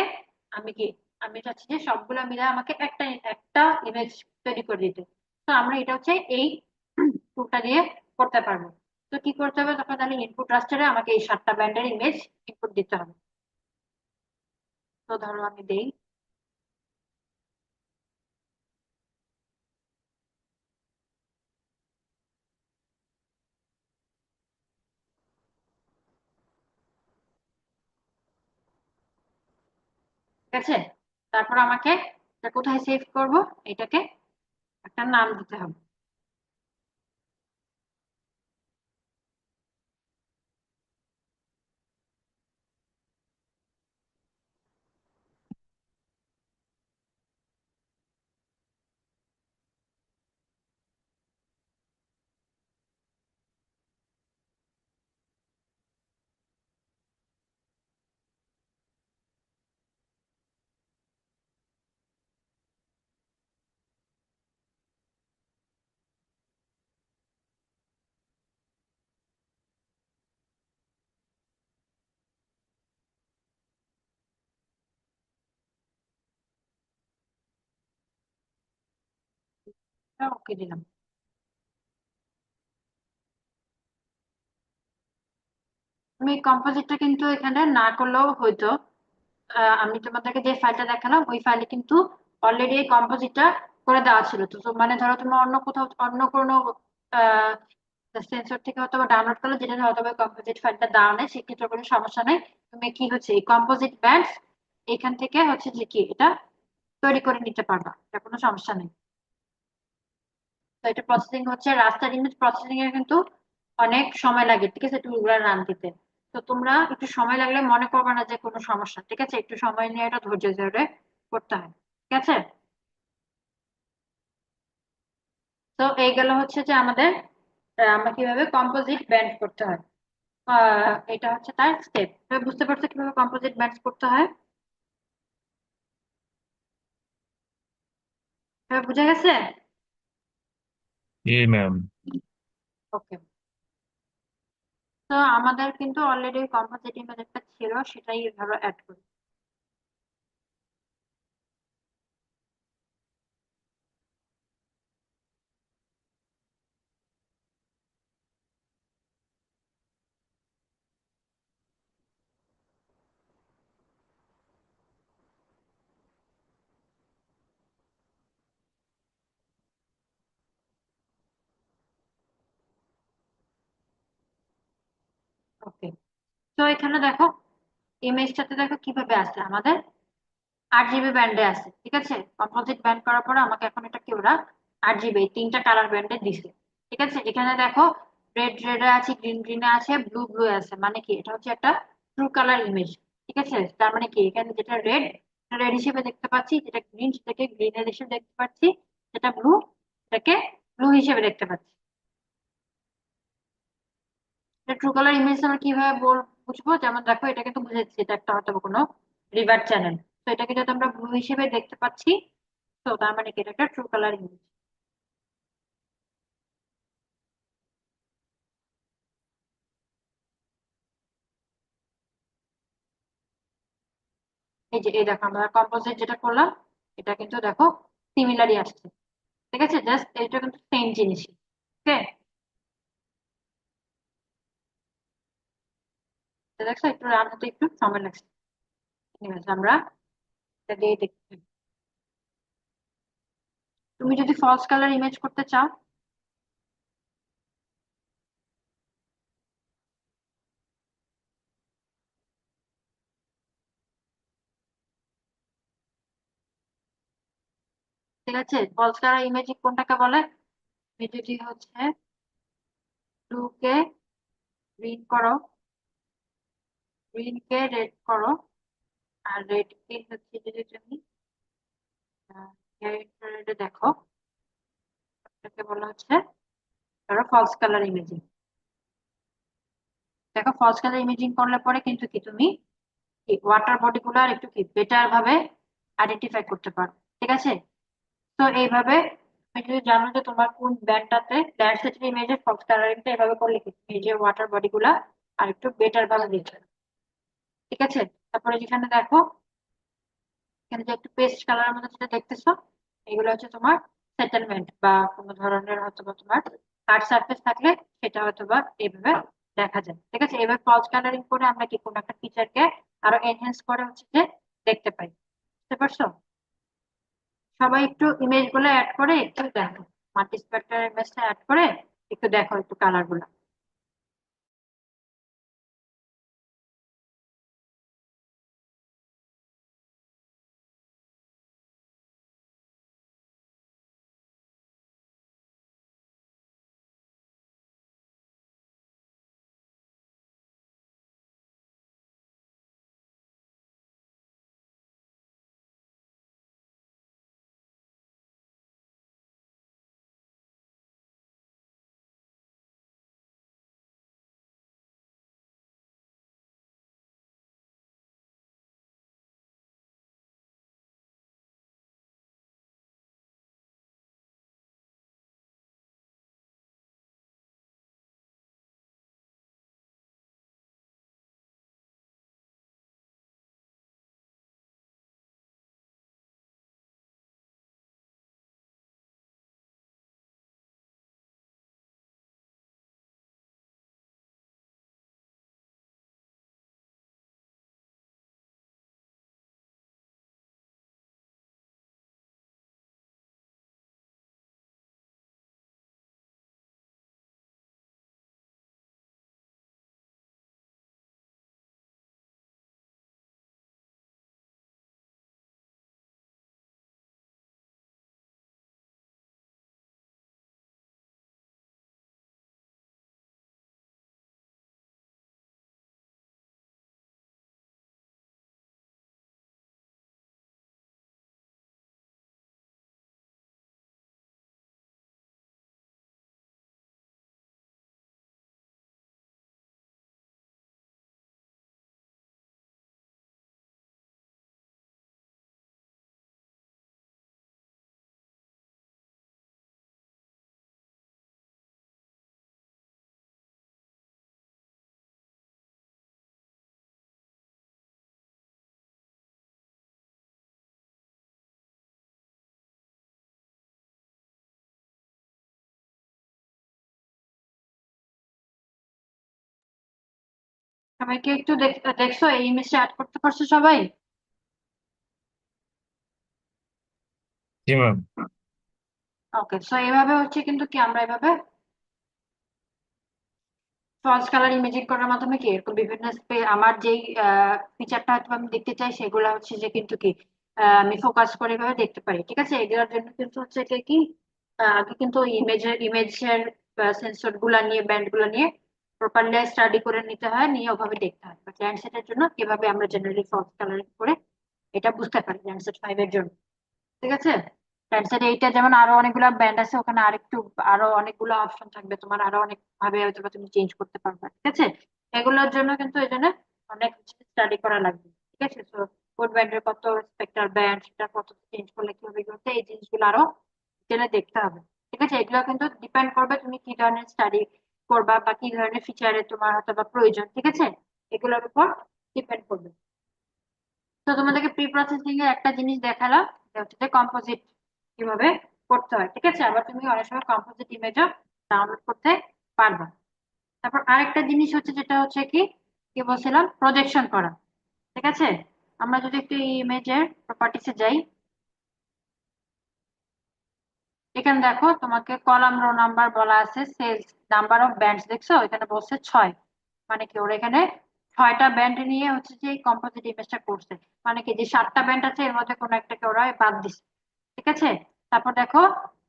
আমি কি আমি চাচ্ছি যে সবগুলো মিলে আমাকে একটা একটা ইমেজ তৈরি করে দিতে। তো আমরা এটা হচ্ছে এই টুলটা দিয়ে করতে পারবো। তো কি করতে হবে, তখন তাহলে ইনপুট রাস্টারে আমাকে এই 7টা ব্যান্ডের ইমেজ ইনপুট দিতে হবে। তো ধরো আমি দেই, ঠিক আছে, তারপর আমাকে এটা কোথায় সেভ করব, এটাকে একটা নাম দিতে হবে। ওকে দিলাম। আমি কম্পোজিটটা কিন্তু এখানে না করলেও হয়তো, আমি তোমাদেরকে যে ফাইলটা দেখালাম ওই ফাইলে কিন্তু অলরেডি এই কম্পোজিটটা করে দেওয়া ছিল। তো মানে ধরো তুমি অন্য কোথাও অন্য কোনো সেন্সর থেকে হয়তো ডাউনলোড করলে, যেটা হয়তো কম্পোজিট ফাইলটা দেওয়া নেই, সেক্ষেত্রে কোনো সমস্যা নেই। তুমি কি হচ্ছে এই কম্পোজিট ব্যান্ডস এখান থেকে হচ্ছে যে কি এটা তৈরি করে নিতে পারবা, এটা কোনো সমস্যা নেই। তো এটা প্রসেসিং হচ্ছে রাস্টার ইমেজ প্রসেসিং এর কিন্তু অনেক সময় লাগে। ঠিক আছে, টুলগুলো রান দিতে। তো তোমরা একটু সময় লাগলে মনে করবে না যে কোনো সমস্যা, ঠিক আছে? একটু সময় নিয়ে এটা ধৈর্য ধরে করতে হয়, ঠিক আছে? তো এই গেল হচ্ছে যে আমাদের আমরা কিভাবে কম্পোজিট ব্যান্ড করতে হয়। এটা হচ্ছে তার স্টেপ। বুঝতে পারছো কিভাবে কম্পোজিট ব্যান্ড করতে হয়? এবার বুঝে গেছে? জি ম্যাম। ওকে। তো আমাদের কিন্তু অলরেডি কম্পোজিট ইমেজ একটা ছিল, সেটাই ধরো অ্যাড করি। ওকে। তো এখানে দেখো, ইমেজটাতে দেখো কিভাবে আছে আমাদের 8 জিবি ব্যান্ডে আছে, ঠিক আছে? কম্পোজিট ব্যান্ড করার পরে আমাকে এখন এটা কি ওরা 8 জিবি তিনটা কালার ব্যান্ডে দিছে, ঠিক আছে? এখানে দেখো রেড রেডে আছে, গ্রিন গ্রিনে আছে, ব্লু ব্লু আছে, মানে কি এটা হচ্ছে একটা ট্রু কালার ইমেজ, ঠিক আছে? তার মানে কি এখানে যেটা রেড, রেড হিসেবে দেখতে পাচ্ছি, যেটা গ্রিন সেটাকে গ্রিন হিসেবে দেখতে পাচ্ছি, যেটা ব্লু সেটাকে ব্লু হিসেবে দেখতে পাচ্ছি। ট্রু কালার ইমেজ আমরা কিভাবে বুঝবো? যেমন দেখো এটা কিন্তু বুঝেছি এটা একটা হয়তো বা কোনো রিভার চ্যানেল। তো এটাকে যদি আমরা ব্লু হিসেবে দেখতে পাচ্ছি, তো তার মানে কি এটা একটা ট্রু কালার ইমেজ। এই যে এই দেখো আমরা কম্পোজিট যেটা করলাম, এটা কিন্তু দেখো সিমিলারই আসছে, ঠিক আছে? জাস্ট এটা কিন্তু সেম জিনিসই। ওকে, দেখছো একটু রান হতে একটু সময় লাগছে। ঠিক আছে, আমরা এটা দিয়ে দেখতে। তুমি যদি ফলস কালার ইমেজ করতে চাও, ঠিক আছে? ফলস কালার ইমেজিং কোনটাকে বলে? যদি হচ্ছে ব্লু কে গ্রিন করো, গ্রিন কে রেড করো, আর রেড কে হচ্ছে যদি তুমি রেডে দেখো, এটাকে বলা হচ্ছে ধরো ফলস কালার ইমেজিং। দেখো ফলস কালার ইমেজিং করলে পরে কিন্তু কি তুমি ওয়াটার বডি গুলো আর একটু কি বেটার ভাবে আইডেন্টিফাই করতে পারো, ঠিক আছে? তো এইভাবে তুমি যদি জানো যে তোমার কোন ব্যান্ডটাতে ল্যান্ডস্কেপ ইমেজের ফক্স কালারিংটা এভাবে করলে কি তুমি এই যে ওয়াটার বডি গুলা আর একটু বেটার ভাবে দেখবে, ঠিক আছে? তারপরে যেখানে দেখো এখানে যে একটু পেস্ট কালারের মধ্যে যেটা দেখতেছো, এগুলো হচ্ছে তোমার সেটেলমেন্ট বা কোনো ধরনের হয়তো বা তোমার কাট সারফেস থাকলে সেটা হয়তো বা এইভাবে দেখা যায়, ঠিক আছে? এবার ফলস কালারিং করে আমরা কি কোনো একটা ফিচারকে আরো এনহেন্স করে হচ্ছে যে দেখতে পাই। বুঝতে পারছো? সবাই একটু ইমেজ গুলো অ্যাড করে একটু দেখো, মাল্টি স্পেক্ট্রাল ইমেজটা অ্যাড করে একটু দেখো একটু কালার গুলো। সবাইকে একটু দেখছো এই ইমেজটা অ্যাড করতে পারছো সবাই? জি ম্যাম। ওকে, সো এইভাবে হচ্ছে কিন্তু কি আমরা এভাবে ফলস কালার ইমেজিং করার মাধ্যমে কি এরকম বিভিন্ন আমার যেই ফিচারটা হয়তো আমি দেখতে চাই সেগুলো হচ্ছে যে কিন্তু কি আমি ফোকাস করে এভাবে দেখতে পারি। ঠিক আছে, এগুলোর জন্য কিন্তু হচ্ছে যে কি আগে কিন্তু ইমেজের সেন্সর গুলা নিয়ে ব্যান্ড গুলা নিয়ে প্রপারলি স্টাডি করে নিতে হয়, নিয়ে ওভাবে দেখতে হয়। বাট ল্যান্ডসেটের জন্য কিভাবে আমরা জেনারেলি ফলস কালারিং করে এটা বুঝতে পারি ল্যান্ডসেট 5 এর জন্য। ঠিক আছে, প্যান্টসের এইটা যেমন আরো অনেকগুলো ব্যান্ড আছে, ওখানে আরেকটু আরো অনেকগুলো অপশন থাকবে, তোমার আরো অনেক ভাবে হয়তো বা তুমি চেঞ্জ করতে পারবে। ঠিক আছে, এগুলোর জন্য কিন্তু এই জন্য অনেক স্টাডি করা লাগবে। ঠিক আছে, তো কোন ব্যান্ডের কত স্পেক্টার ব্যান্ড, সেটা কত চেঞ্জ করলে কি হবে করতে, এই জিনিসগুলো আরো ডিটেলে দেখতে হবে। ঠিক আছে, এগুলো কিন্তু ডিপেন্ড করবে তুমি কি ধরনের স্টাডি করবা বা কি ধরনের ফিচারে তোমার হয়তো বা প্রয়োজন। ঠিক আছে, এগুলোর উপর ডিপেন্ড করবে। তো তোমাদেরকে প্রি প্রসেসিং এর একটা জিনিস দেখালাম, সেটা হচ্ছে কম্পোজিট কিভাবে করতে হয়। ঠিক আছে, আবার তুমি অনেক সময় কম্পোজিট ইমেজও ডাউনলোড করতে পারবা। তারপর আরেকটা জিনিস হচ্ছে যেটা হচ্ছে কি কি বলছিলাম, প্রজেকশন করা। ঠিক আছে, আমরা যদি একটু ইমেজের প্রপার্টিসে যাই, এখানে দেখো তোমাকে কলাম রো নাম্বার বলা আছে, সেলস নাম্বার অফ ব্যান্ডস দেখছো এখানে বলছে 6। মানে কি ওরা এখানে 6টা ব্যান্ড নিয়ে হচ্ছে যে কম্পোজিট ইমেজটা করছে। মানে কি যে 7টা ব্যান্ড আছে এর মধ্যে কোনো একটাকে ওরা বাদ দিচ্ছে। ঠিক আছে, তারপর দেখো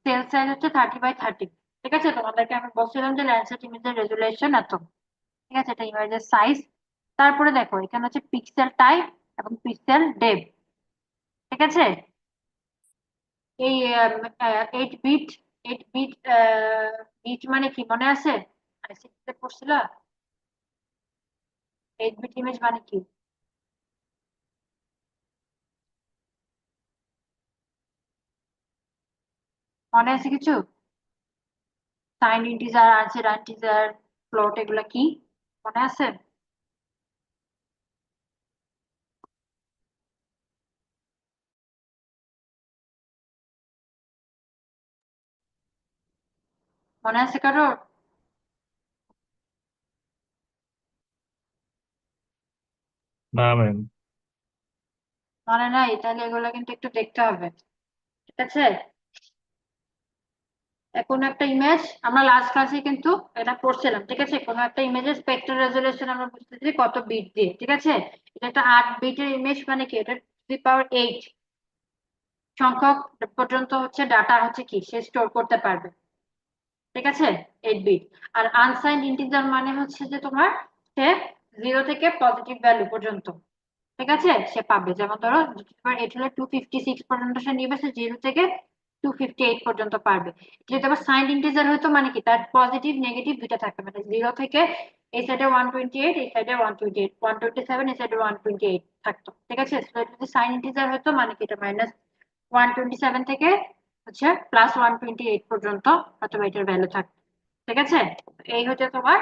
সেল সাইজ হচ্ছে 30 বাই 30। ঠিক আছে, তোমাদেরকে আমি বলছিলাম যে ল্যান্ডসেট ইমেজের রেজুলেশন এত। ঠিক আছে, এটা ইমেজের সাইজ। তারপরে দেখো এখানে হচ্ছে পিক্সেল টাইপ এবং পিক্সেল ডেপ। ঠিক আছে, এই 8 বিট 8 বিট বিট মানে কি মনে আছে? আইসিটিতে পড়ছিল 8 বিট ইমেজ মানে কি, মনে আছে কিছু? Sign integer, unsign integer, float, এগুলা কি মনে আছে? মনে আছে কারো? না ম্যাম। মনে নাই? তাহলে এগুলো কিন্তু একটু দেখতে হবে। ঠিক আছে, কোনো একটা ইমেজ আমরা লাস্ট ক্লাসে কিন্তু এটা পড়ছিলাম। ঠিক আছে, কোনো একটা ইমেজের স্পেক্ট্রাল রেজলিউশন আমরা বুঝতেছি কত বিট দিয়ে। ঠিক আছে, এটা একটা 8 বিটের ইমেজ, মানে কি এটা 2 to the power 8 সংখ্যক পর্যন্ত হচ্ছে ডাটা হচ্ছে কি সে স্টোর করতে পারবে। ঠিক আছে, 8 বিট। আর আনসাইন্ড ইন্টিজার মানে হচ্ছে যে তোমার সে 0 থেকে পজিটিভ ভ্যালু পর্যন্ত, ঠিক আছে, সে পাবে। যেমন ধরো 8 হলে 256 পর্যন্ত সে নিবে, সে 0 থেকে 258 পর্যন্ত পারবে। যদি আবার সাইন্ড ইন্টিজার হতো মানে কি তার পজিটিভ নেগেটিভ দুইটা থাকবে, মানে 0 থেকে এই সাইডে 128, এই সাইডে 128, 127, এই সাইডে 128 থাকতো। ঠিক আছে, So এটা যদি সাইন ইন্টিজার হতো মানে কি এটা -127 থেকে হচ্ছে +128 পর্যন্ত অথবা এটার ভ্যালু থাকতো। ঠিক আছে, এই হচ্ছে তোমার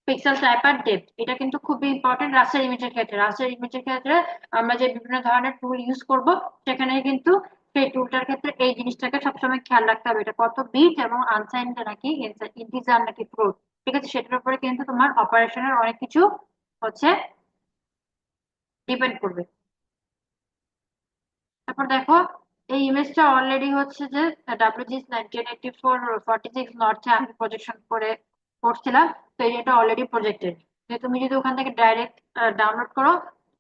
পিক্সেল টাইপ আর ডেপথ। এটা কিন্তু খুবই ইম্পর্টেন্ট রাস্টার ইমেজের ক্ষেত্রে। রাস্টার ইমেজের ক্ষেত্রে আমরা যে বিভিন্ন ধরনের টুল ইউজ করব, সেখানে কিন্তু সেই টুলটার ক্ষেত্রে এই জিনিসটাকে সবসময় খেয়াল রাখতে হবে, এটা কত বিট এবং আনসাইন্ড নাকি ইন্টিজার নাকি ফ্লোট। ঠিক আছে, সেটার উপরে কিন্তু তোমার অপারেশনের অনেক কিছু হচ্ছে ডিপেন্ড করবে। তারপর দেখো এই ইমেজটা অলরেডি হচ্ছে যে WGS 1984 46 নর্থে আমি প্রজেকশন করে করছিলাম। তো এটা অলরেডি প্রজেক্টেড। যে তুমি যদি ওখান থেকে ডাইরেক্ট ডাউনলোড করো,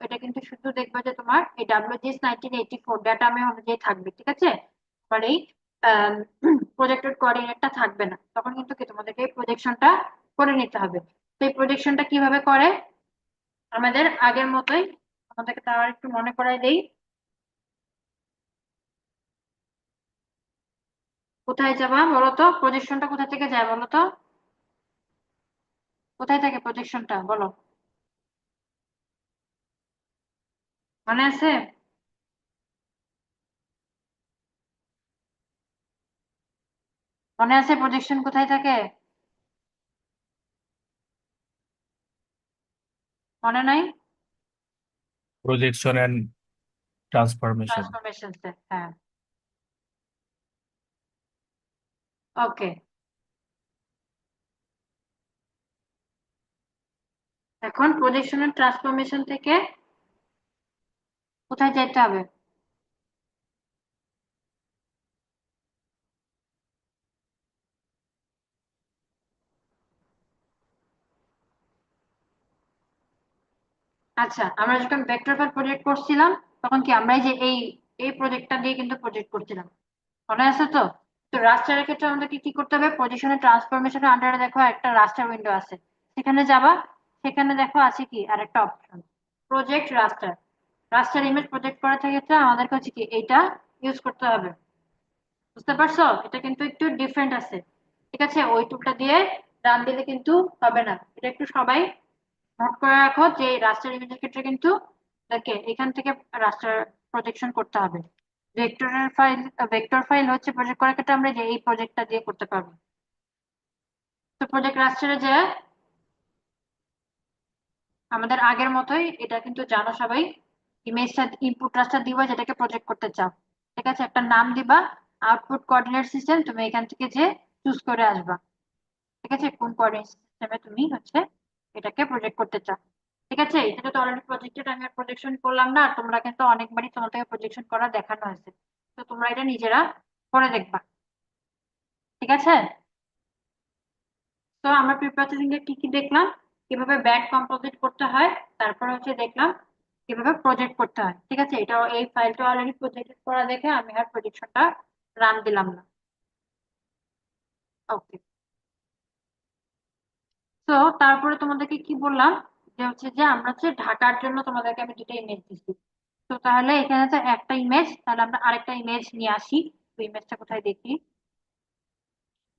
এটা কিন্তু শুধু দেখবে যে তোমার এই WGS 1984 ডাটা আমি অনুযায়ী থাকবে। ঠিক আছে, আর এই প্রজেক্টেড কোঅর্ডিনেটটা থাকবে না। তখন কিন্তু কি তোমাদেরকে এই প্রজেকশনটা করে নিতে হবে। তো এই প্রজেকশনটা কিভাবে করে, আমাদের আগের মতোই আমাদেরকে তার একটু মনে করাই দেই। কোথায় যাবা বলো তো, প্রজেকশনটা কোথা থেকে যায় বলো তো, কোথায় থাকে প্রজেকশনটা বলো, মনে আছে? মনে আছে প্রজেকশন কোথায় থাকে? মনে নাই? Projection and transformation. ট্রান্সফরমেশন, হ্যাঁ। ওকে, এখন প্রজেকশনের ট্রান্সফরমেশন থেকে কোথায় যেতে হবে? আচ্ছা, আমরা যখন ভেক্টর ফাইল প্রজেক্ট করছিলাম তখন কি আমরা এই যে এই প্রজেক্টটা দিয়ে কিন্তু প্রজেক্ট করছিলাম, মনে আছে তো? তো রাস্টারের ক্ষেত্রে আমাদেরকে কি করতে হবে, পজিশনের ট্রান্সফরমেশনের আন্ডারে দেখো একটা রাস্টার উইন্ডো আছে, সেখানে যাবা। সেখানে দেখো আছে কি আরেকটা অপশন, প্রজেক্ট রাস্টার। রাস্টার ইমেজ প্রজেক্ট করার ক্ষেত্রে আমাদেরকে হচ্ছে কি এইটা ইউজ করতে হবে। বুঝতে পারছো? এটা কিন্তু একটু ডিফারেন্ট আছে। ঠিক আছে, ওই টুলটা দিয়ে রান দিলে কিন্তু হবে না। এটা একটু সবাই নোট করে রাখো যে রাস্টার ইমেজের ক্ষেত্রে কিন্তু দেখে এখান থেকে রাস্টার প্রজেকশন করতে হবে। ভেক্টর ফাইল হচ্ছে প্রজেক্ট করার ক্ষেত্রে আমরা যে এই প্রজেক্টটা দিয়ে করতে পারবো। তো প্রজেক্ট রাস্টারে যে আমাদের আগের মতোই এটা কিন্তু জানো সবাই, ইমেজটা ইনপুট রাস্টার দিবা যেটাকে প্রজেক্ট করতে চাও। ঠিক আছে, একটা নাম দিবা, আউটপুট কোঅর্ডিনেট সিস্টেম তুমি এখান থেকে যে চুজ করে আসবা। ঠিক আছে, কোন কোঅর্ডিনেট সিস্টেমে তুমি হচ্ছে এটাকে প্রজেক্ট করতে চাও। ঠিক আছে, এটা তো অলরেডি প্রজেক্টেড, আমি আর প্রজেকশন করলাম না। আর তোমরা কিন্তু অনেকবারই তোমাদেরকে প্রজেকশন করা দেখানো হয়েছে, তো তোমরা এটা নিজেরা করে দেখবা। ঠিক আছে, তো আমরা প্রি প্রসেসিং এ কি কি দেখলাম, কিভাবে ব্যাক কম্পোজিট করতে হয়, তারপর হচ্ছে দেখলাম কিভাবে প্রজেক্ট করতে হয়। ঠিক আছে, এটা এই ফাইলটা অলরেডি প্রজেক্ট করা দেখে আমি আর প্রজেকশনটা রান দিলাম না। ওকে, তো তারপরে তোমাদেরকে কি বললাম, যে হচ্ছে যে আমরা হচ্ছে ঢাকার জন্য তোমাদেরকে আমি দুটো ইমেজ দিচ্ছি। তো তাহলে এখানে তো একটা ইমেজ, তাহলে আমরা আরেকটা ইমেজ নিয়ে আসি। ওই ইমেজটা কোথায় দেখি,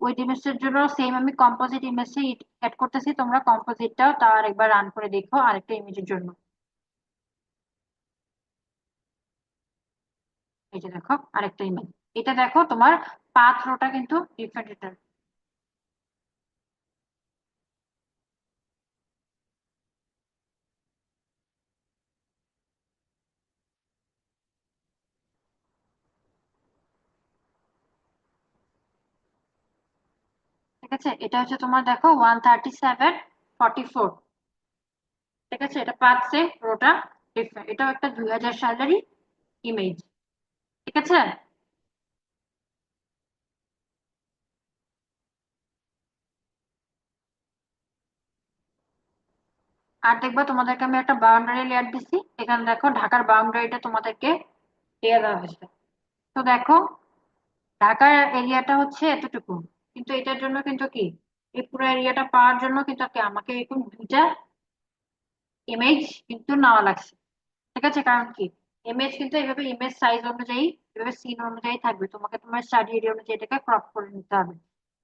ওই ইমেজটার জন্য সেম আমি কম্পোজিট ইমেজে অ্যাড করতেছি, তোমরা কম্পোজিটটাও তার একবার রান করে দেখো আরেকটা ইমেজের জন্য। এই যে দেখো আরেকটা ইমেজ, এটা দেখো তোমার পাথ রোটা কিন্তু ডিফারেন্ট এটা। ঠিক আছে, এটা হচ্ছে তোমার দেখো 13744। ঠিক আছে, এটা পাথ সেম, রোটা ডিফারেন্ট। এটাও একটা 2000 সালেরই ইমেজ। ঠিক আছে, আর দেখবা তোমাদেরকে আমি একটা বাউন্ডারি লেয়ার দিচ্ছি, এখানে দেখো ঢাকার বাউন্ডারিটা তোমাদেরকে দিয়ে দেওয়া হয়েছে। তো দেখো ঢাকার এরিয়াটা হচ্ছে এতটুকু, কিন্তু এটার জন্য কিন্তু কি, এই পুরো এরিয়াটা পাওয়ার জন্য কিন্তু কি আমাকে এরকম দুইটা ইমেজ কিন্তু নেওয়া লাগছে। ঠিক আছে, কারণ কি ইমেজ কিন্তু এইভাবে ইমেজ সাইজ অনুযায়ী, এভাবে সিন অনুযায়ী থাকবে, তোমাকে তোমার স্টাডি এরিয়া অনুযায়ী এটাকে ক্রপ করে নিতে হবে।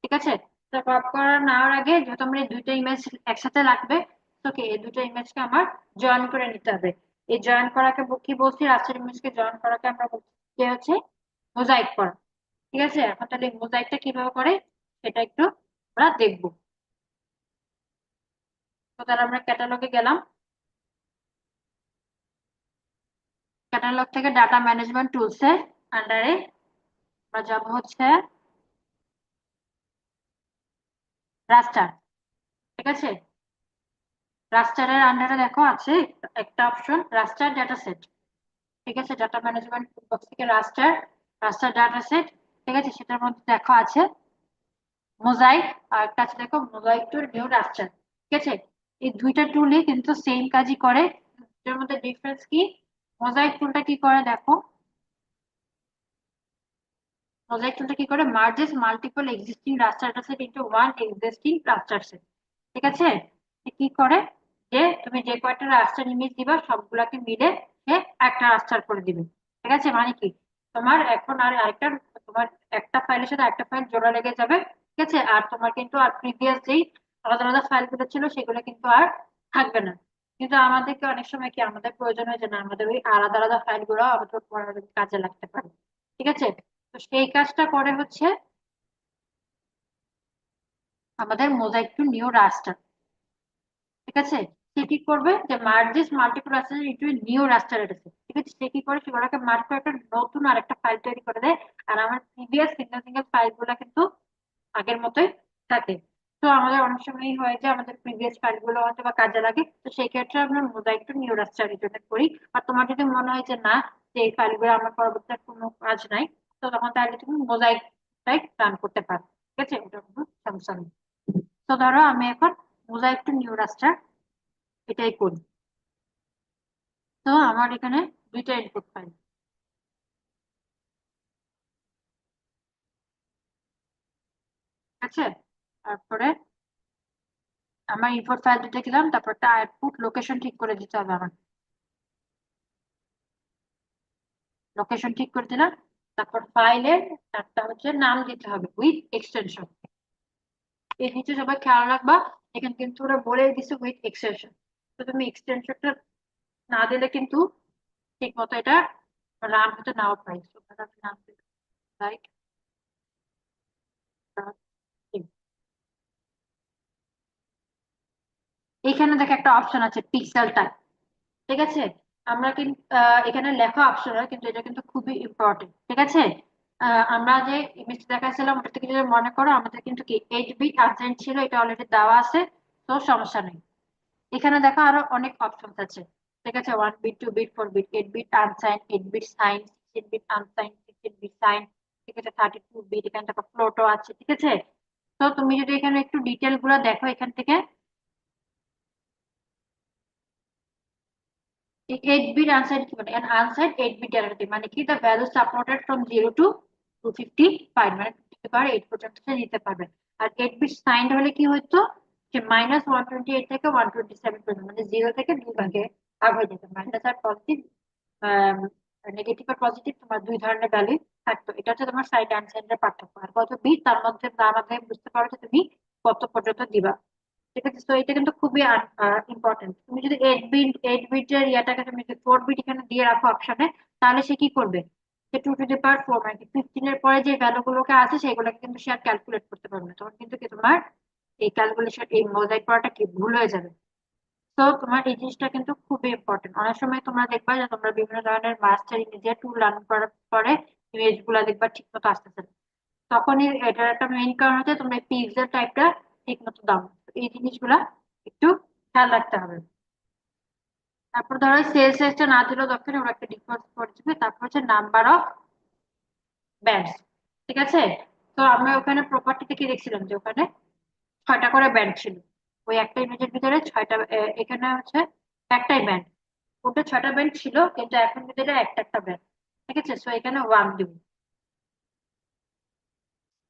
ঠিক আছে, তো ক্রপ করা নেওয়ার আগে যেহেতু আমার এই দুইটা ইমেজ একসাথে লাগবে, তো কি এই দুটো ইমেজকে আমার জয়েন করে নিতে হবে। এই জয়েন করাকে কি বলছি, রাস্টার ইমেজকে জয়েন করাকে আমরা বলছি যে হচ্ছে মোজাইক করা। ঠিক আছে, এখন তাহলে মোজাইকটা কিভাবে করে সেটা একটু আমরা দেখবো। তো তাহলে আমরা ক্যাটালগে গেলাম, ক্যাটালগ থেকে ডাটা ম্যানেজমেন্ট টুলস এর আন্ডারে আমরা যাবো হচ্ছে রাস্টার। ঠিক আছে, রাস্টারের আন্ডারে দেখো আছে একটা অপশন রাস্টার ডাটা সেট। ঠিক আছে, ডাটা ম্যানেজমেন্ট বক্স থেকে রাস্টার, রাস্টার ডাটা সেট। ঠিক আছে, সেটার মধ্যে দেখো আছে মোজাইক, আর একটা আছে দেখো মোজাইক টুল নিউ রাস্টার। ঠিক আছে, এই দুইটা টুলই কিন্তু সেম কাজই করে, এর মধ্যে ডিফারেন্স কি, মোজাইক টুলটা কি করে দেখো, মোজাইক টুলটা কি করে মার্জেস মাল্টিপল এক্সিস্টিং রাস্টার সেট ইনটু ওয়ান এক্সিস্টিং রাস্টার সেট। ঠিক আছে, এ কি করে, যে তুমি যে কয়টা রাস্টার ইমেজ দিবা সবগুলাকে মিলে সে একটা রাস্টার করে দিবে। ঠিক আছে, মানে কি তোমার এখন আর আরেকটা, তোমার একটা ফাইলের সাথে একটা ফাইল জোড়া লেগে যাবে। ঠিক আছে, আর তোমার কিন্তু আর প্রিভিয়াস যেই আলাদা আলাদা ফাইল গুলো ছিল সেগুলো কিন্তু আর থাকবে না। কিন্তু আমাদেরকে অনেক সময় কি আমাদের প্রয়োজন হয় যে না, আমাদের ওই আলাদা আলাদা ফাইল গুলো আমাদের পরবর্তী কাজে লাগতে পারে। ঠিক আছে, তো সেই কাজটা করে হচ্ছে আমাদের মোজাইক টু নিউ রাস্টার। ঠিক আছে, সে কি করবে যে মার্জেস মাল্টিপল রাস্টার ইনটু নিউ রাস্টার এটাছে। ঠিক আছে, সে কি করে সেগুলোকে মার্জ করে একটা নতুন আর একটা ফাইল তৈরি করে দেয়। আর আমার প্রিভিয়াস সিঙ্গেল সিঙ্গেল ফাইল গুলা কিন্তু আগের মতোই থাকে। তো আমাদের অনেক সময়ই হয় যে আমাদের প্রিভিয়াস ফাইলগুলো হয়তো বা কাজে লাগে, তো সেই ক্ষেত্রে আমরা মোজাইক টু নিউ রাস্টার রিটার্ন করি। আর তোমার যদি মনে হয় যে না, যে এই ফাইলগুলো আমার পরবর্তী আর কোনো কাজ নাই, তো তখন তাহলে তুমি মোজাইকটাই রান করতে পারো। ঠিক আছে, ওটা কোনো সমস্যা নেই। তো ধরো আমি এখন মোজাইক টু নিউ রাস্টার এটাই করি। তো আমার এখানে দুইটা ইনপুট ফাইল, ঠিক আছে। তারপরে আমার ইনপুট ফাইল দুটো দিলাম, তারপর একটা আউটপুট লোকেশন ঠিক করে দিতে হবে আমার। লোকেশন ঠিক করে দিলাম। তারপর ফাইলের একটা হচ্ছে নাম দিতে হবে উইথ এক্সটেনশন। এই নিচে সবাই খেয়াল রাখবা, এখানে কিন্তু ওরা বলে দিছে উইথ এক্সটেনশন। তো তুমি এক্সটেনশনটা না দিলে কিন্তু ঠিক মতো এটা রান হতে নাও পারি। তো তাহলে আমি নাম দিলাম রাইট। এখানে দেখো একটা অপশন আছে পিক্সেল টাইপ, ঠিক আছে। আমরা কিন্তু এখানে লেখা অপশন হয়, কিন্তু এটা কিন্তু খুবই ইম্পর্টেন্ট, ঠিক আছে। আমরা যে ইমেজটা দেখাচ্ছিলাম ওটা থেকে যদি মনে করো, আমাদের কিন্তু কি 8 বিট আনসাইন ছিল, এটা অলরেডি দেওয়া আছে। তো সমস্যা নেই। এখানে দেখো আরো অনেক অপশন আছে, ঠিক আছে। 1 bit, 2 bit, 4 bit, 8 bit unsign, 8 bit sign, 16 bit unsign, 16 bit sign, ঠিক আছে। 32 বিট, এখানে দেখো ফ্লোটও আছে, ঠিক আছে। তো তুমি যদি এখানে একটু ডিটেল গুলো দেখো এখান থেকে, 8 বিট আনসাইড কি মানে আনসাইড 8 বিট ডেরিভেটিভ মানে কি, the value supported from 0 to 255, মানে 2 to the power 8 পর্যন্ত সে নিতে পারবে। আর 8 বিট সাইন্ড হলে কি হতো, যে -128 থেকে 127 পর্যন্ত, মানে 0 থেকে 2 ভাগে ভাগ হয়ে যেত। মাইনাস আর পজিটিভ, নেগেটিভ আর পজিটিভ তোমার দুই ধরনের ভ্যালু থাকতো। এটা হচ্ছে তোমার সাইড আনসাইডের পার্থক্য। আর কত বিট তার মধ্যে বুঝতে পারো যে তুমি কত পর্যন্ত দিবা, ঠিক আছে। তো এটা কিন্তু খুবই ইম্পর্টেন্ট। তুমি যদি 8 বিটের ইয়াটাকে তুমি যদি 4 বিট এখানে দিয়ে রাখো অপশনে, তাহলে সে কি করবে, সে 2 to the power 4 মানে 15 এর পরে যে ভ্যালু গুলোকে আছে সেগুলোকে কিন্তু সে আর ক্যালকুলেট করতে পারবে না। তখন কিন্তু কি তোমার এই ক্যালকুলেশন, এই মোজাইক করাটা কি ভুল হয়ে যাবে। তো তোমার এই জিনিসটা কিন্তু খুবই ইম্পর্টেন্ট। অনেক সময় তোমরা দেখবা যে তোমরা বিভিন্ন ধরনের মাস্টার ইমেজের টুল রান করার পরে ইমেজ গুলা দেখবা ঠিক মতো আসতেছে না। তখনই এটার একটা মেইন কারণ হচ্ছে তোমরা পিক্সেল টাইপটা ঠিক মতো দাও না। তো এই জিনিসগুলা একটু খেয়াল রাখতে হবে। তারপর ধরো সেল সাইজটা না দিলেও দরকার, ওরা একটা ডিফল্ট করে দিবে। তারপর হচ্ছে নাম্বার অফ ব্যান্ডস, ঠিক আছে। তো আমরা ওখানে প্রপার্টিতে কি দেখছিলাম যে ওখানে 6টা করে ব্যান্ড ছিল। ওই একটা ইমেজের ভিতরে 6টা, এখানে হচ্ছে একটাই ব্যান্ড। ওটা 6টা ব্যান্ড ছিল, কিন্তু এখন ভিতরে একটা একটা ব্যান্ড, ঠিক আছে। সো এখানে 1 দিব।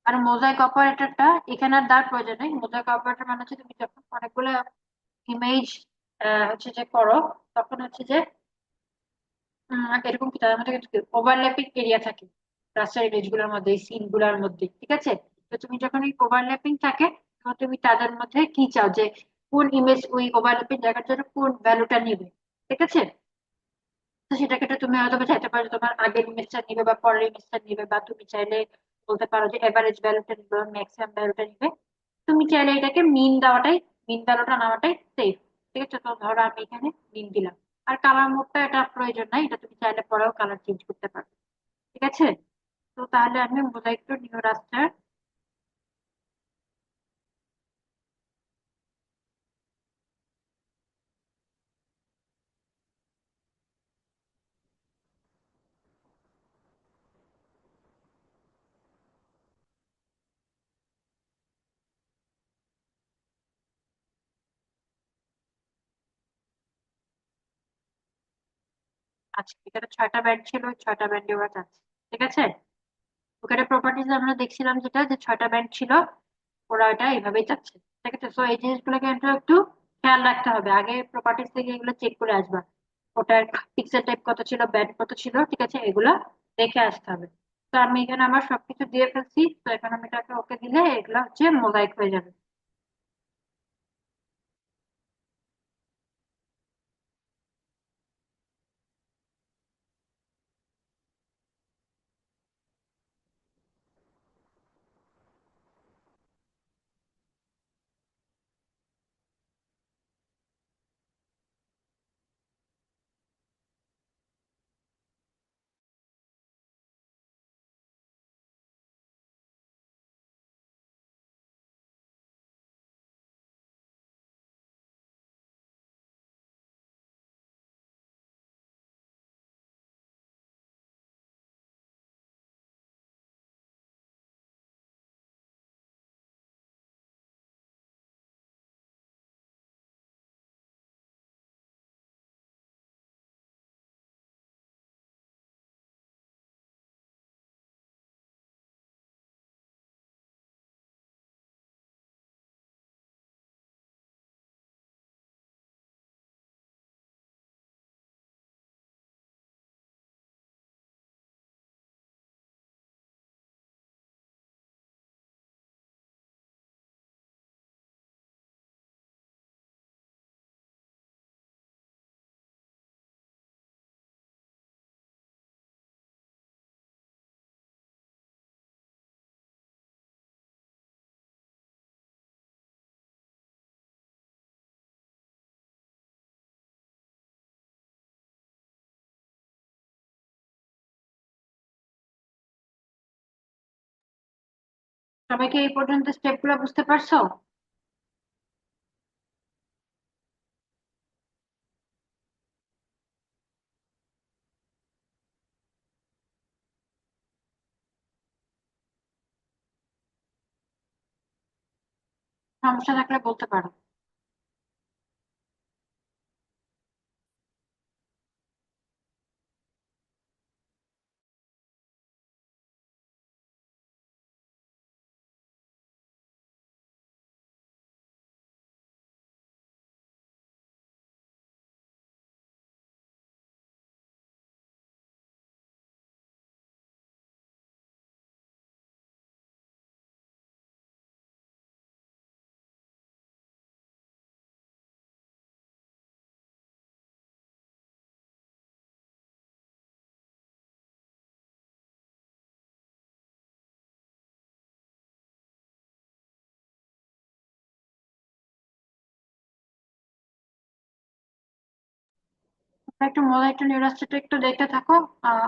আর মোজাইক অপারেটরটা এখানে আর দেওয়ার প্রয়োজন নেই। মোজাইক অপারেটর মানে হচ্ছে তুমি যখন অনেকগুলো ইমেজ হচ্ছে যে করো, তখন হচ্ছে যে এরকম কি তাদের মধ্যে কিন্তু ওভারল্যাপিং এরিয়া থাকে রাস্টার ইমেজ গুলোর মধ্যে, সিন গুলোর মধ্যে, ঠিক আছে। তো তুমি যখন এই ওভারল্যাপিং থাকে, তখন তুমি তাদের মধ্যে কি চাও যে কোন ইমেজ ওই ওভারল্যাপিং জায়গার জন্য কোন ভ্যালুটা নিবে, ঠিক আছে। তো সেটাকে তো তুমি হয়তো বা চাইতে পারো যে তোমার আগের ইমেজটা নিবে বা পরের ইমেজটা নিবে, বা তুমি চাইলে বলতে পারো যে এভারেজ ভ্যালুটা নিবে বা ম্যাক্সিমাম ভ্যালুটা নিবে। তুমি চাইলে এটাকে মিন ভ্যালুটা নেওয়াটাই সেফ, ঠিক আছে। তো ধরো আমি এখানে মিন দিলাম। আর কালার মোডটা এটা প্রয়োজন নাই, এটা তুমি চাইলে পরেও কালার চেঞ্জ করতে পারো, ঠিক আছে। তো তাহলে আমি মোজাইক টু নিউ রাস্টার আছে। এখানে 6টা ব্যান্ড ছিল, ওই 6টা ব্যান্ডে ওরা যাচ্ছে, ঠিক আছে। ওখানে প্রপার্টিজ আমরা দেখছিলাম যেটা, যে 6টা ব্যান্ড ছিল, ওরা এটা এইভাবেই যাচ্ছে, ঠিক আছে। তো এই জিনিসগুলোকে একটু একটু খেয়াল রাখতে হবে। আগে প্রপার্টিজ থেকে এগুলো চেক করে আসবা, ওটার পিক্সেল টাইপ কত ছিল, ব্যান্ড কত ছিল, ঠিক আছে, এগুলো দেখে আসতে হবে। তো আমি এখানে আমার সবকিছু দিয়ে ফেলছি, তো এখন আমি এটাকে ওকে দিলে এগুলো হচ্ছে মোজাইক হয়ে যাবে। সবাই কি এই পর্যন্ত স্টেপ গুলো বুঝতে পারছো? সমস্যা থাকলে বলতে পারো। তোমরা একটু মোবাইলটা নিউরাসটা একটু দেখতে থাকো।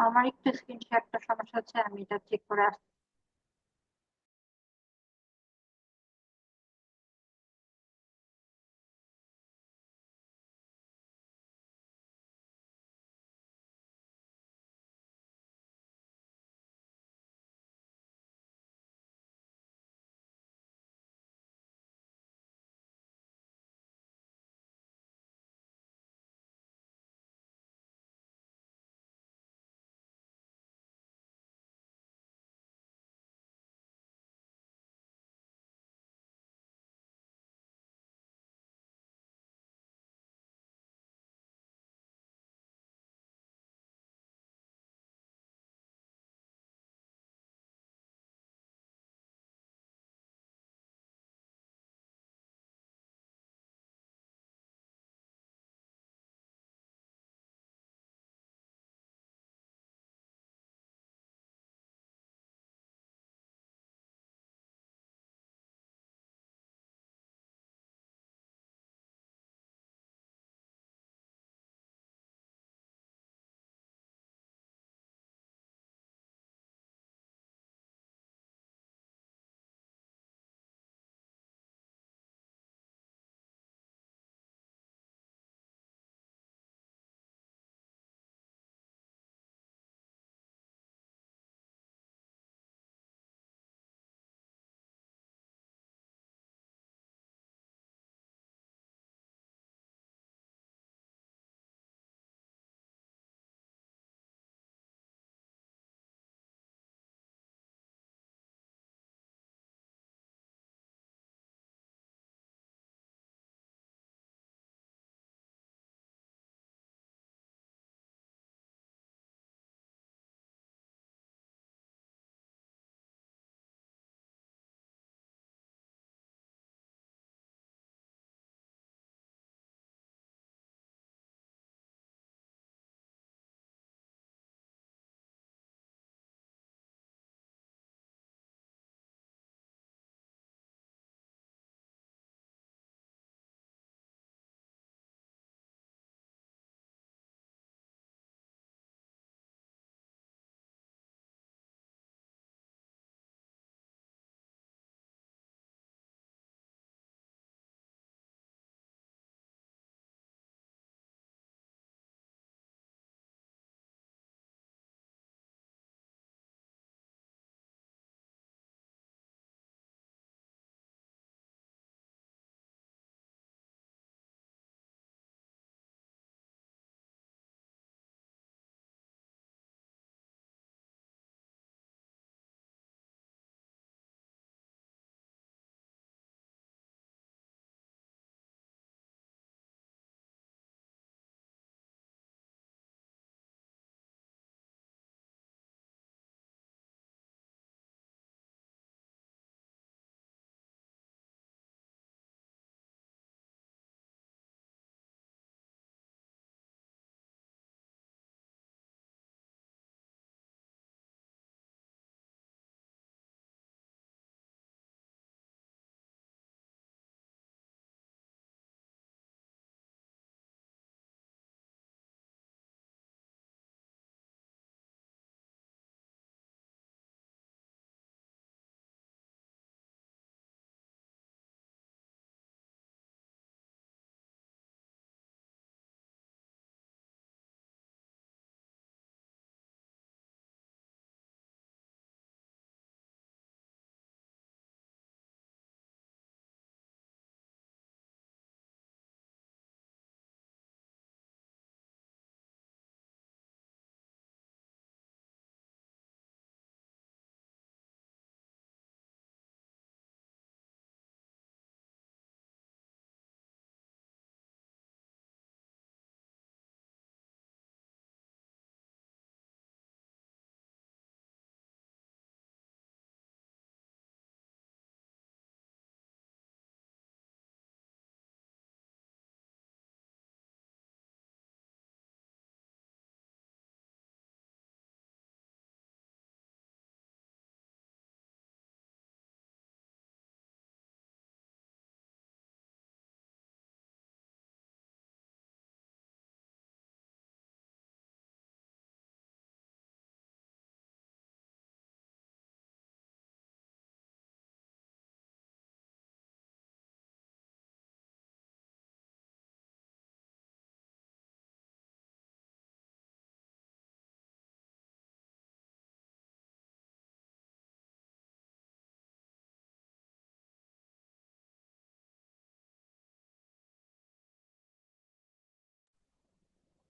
আমার একটু স্ক্রিন শেয়ারটা সমস্যা হচ্ছে, আমি এটা চেক করে আসছি।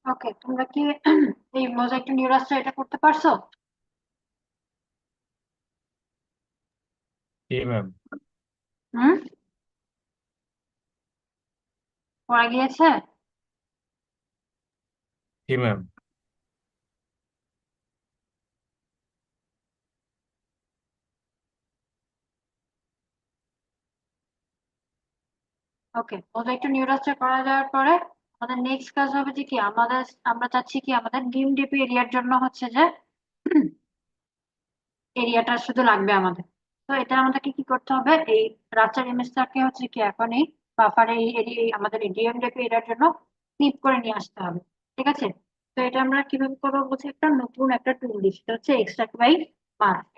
ওকে, তোমরা কি এই মোজাইক নিউ রাস্টার এটা করতে পারছো? জি ম্যাম। হুম, করা গিয়েছে? জি ম্যাম। ওকে, মোজাইক নিউ রাস্টার করা যাওয়ার পরে আমাদের নেক্সট কাজ হবে যে কি আমরা চাচ্ছি কি আমাদের ডিম ডিপি এরিয়ার জন্য হচ্ছে যে এরিয়াটা শুধু লাগবে আমাদের। তো এটা আমাদেরকে কি করতে হবে, এই রাস্টার ইমেজটাকে হচ্ছে কি এখন এই বাফারে এই এরিয়া আমাদের ডিএম ডিপি এরিয়ার জন্য ক্লিপ করে নিয়ে আসতে হবে। ঠিক আছে, তো এটা আমরা কিভাবে করবো বলছি, একটা নতুন একটা টুল দিই, সেটা হচ্ছে এক্সট্রাক্ট বাই মার্ক।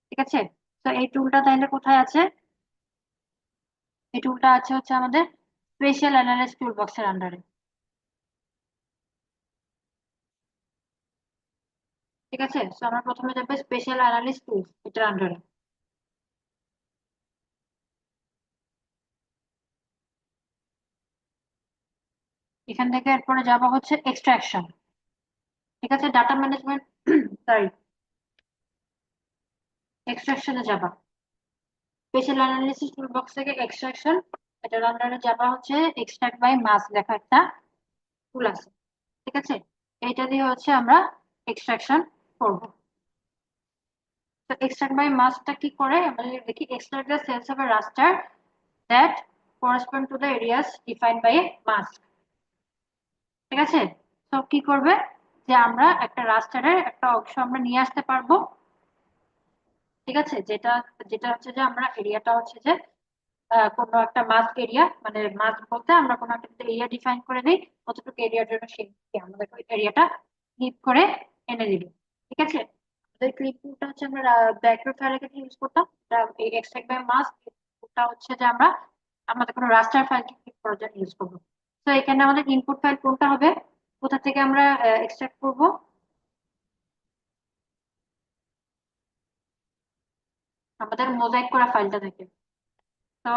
ঠিক আছে, তো এই টুলটা তাহলে কোথায় আছে? এই টুলটা আছে হচ্ছে আমাদের স্পেশাল অ্যানালাইসিস টুল বক্সের আন্ডারে। ঠিক আছে, তো আমরা প্রথমে যাবে স্পেশাল অ্যানালিসিস টুলস এটার আন্ডারে। এখান থেকে এরপরে যাবো হচ্ছে এক্সট্রাকশন। ঠিক আছে, ডাটা ম্যানেজমেন্ট সরি, এক্সট্রাকশনে যাবা, স্পেশাল অ্যানালিসিস টুল বক্স থেকে এক্সট্রাকশন, এটার আন্ডারে যাবা হচ্ছে এক্সট্রাক্ট বাই মাস লেখা একটা টুল আছে। ঠিক আছে, এইটা দিয়ে হচ্ছে আমরা এক্সট্রাকশন করব। তো এক্সট্রাক্ট বাই মাসটা কি করে, আমরা যদি দেখি extract the cells of a raster that correspond to the areas defined by a mask। ঠিক আছে, তো কি করবে, যে আমরা একটা রাস্টারের একটা অংশ আমরা নিয়ে আসতে পারবো। ঠিক আছে, যেটা যেটা হচ্ছে যে আমরা এরিয়াটা হচ্ছে যে কোনো একটা মাস্ক এরিয়া, মানে মাস্ক বলতে আমরা কোনো একটা এরিয়া ডিফাইন করে দিই, কতটুকু এরিয়ার জন্য সেই আমাদের ওই এরিয়াটা ক্লিপ করে এনে দিবে। ঠিক আছে, আমাদের ক্লিপটা হচ্ছে আমরা ব্যাকগ্রাউন্ড ফাইলের ক্ষেত্রে ইউজ করতাম, এই এক্সট্রাক্ট বাই মাস্ক ওটা হচ্ছে যে আমরা আমাদের কোনো রাস্টার ফাইলকে ক্লিপ করার জন্য ইউজ করবো। তো এখানে আমাদের ইনপুট ফাইল কোনটা হবে, কোথা থেকে আমরা এক্সট্রাক্ট করব, আমাদের মোজাইক করা ফাইলটা থেকে। তো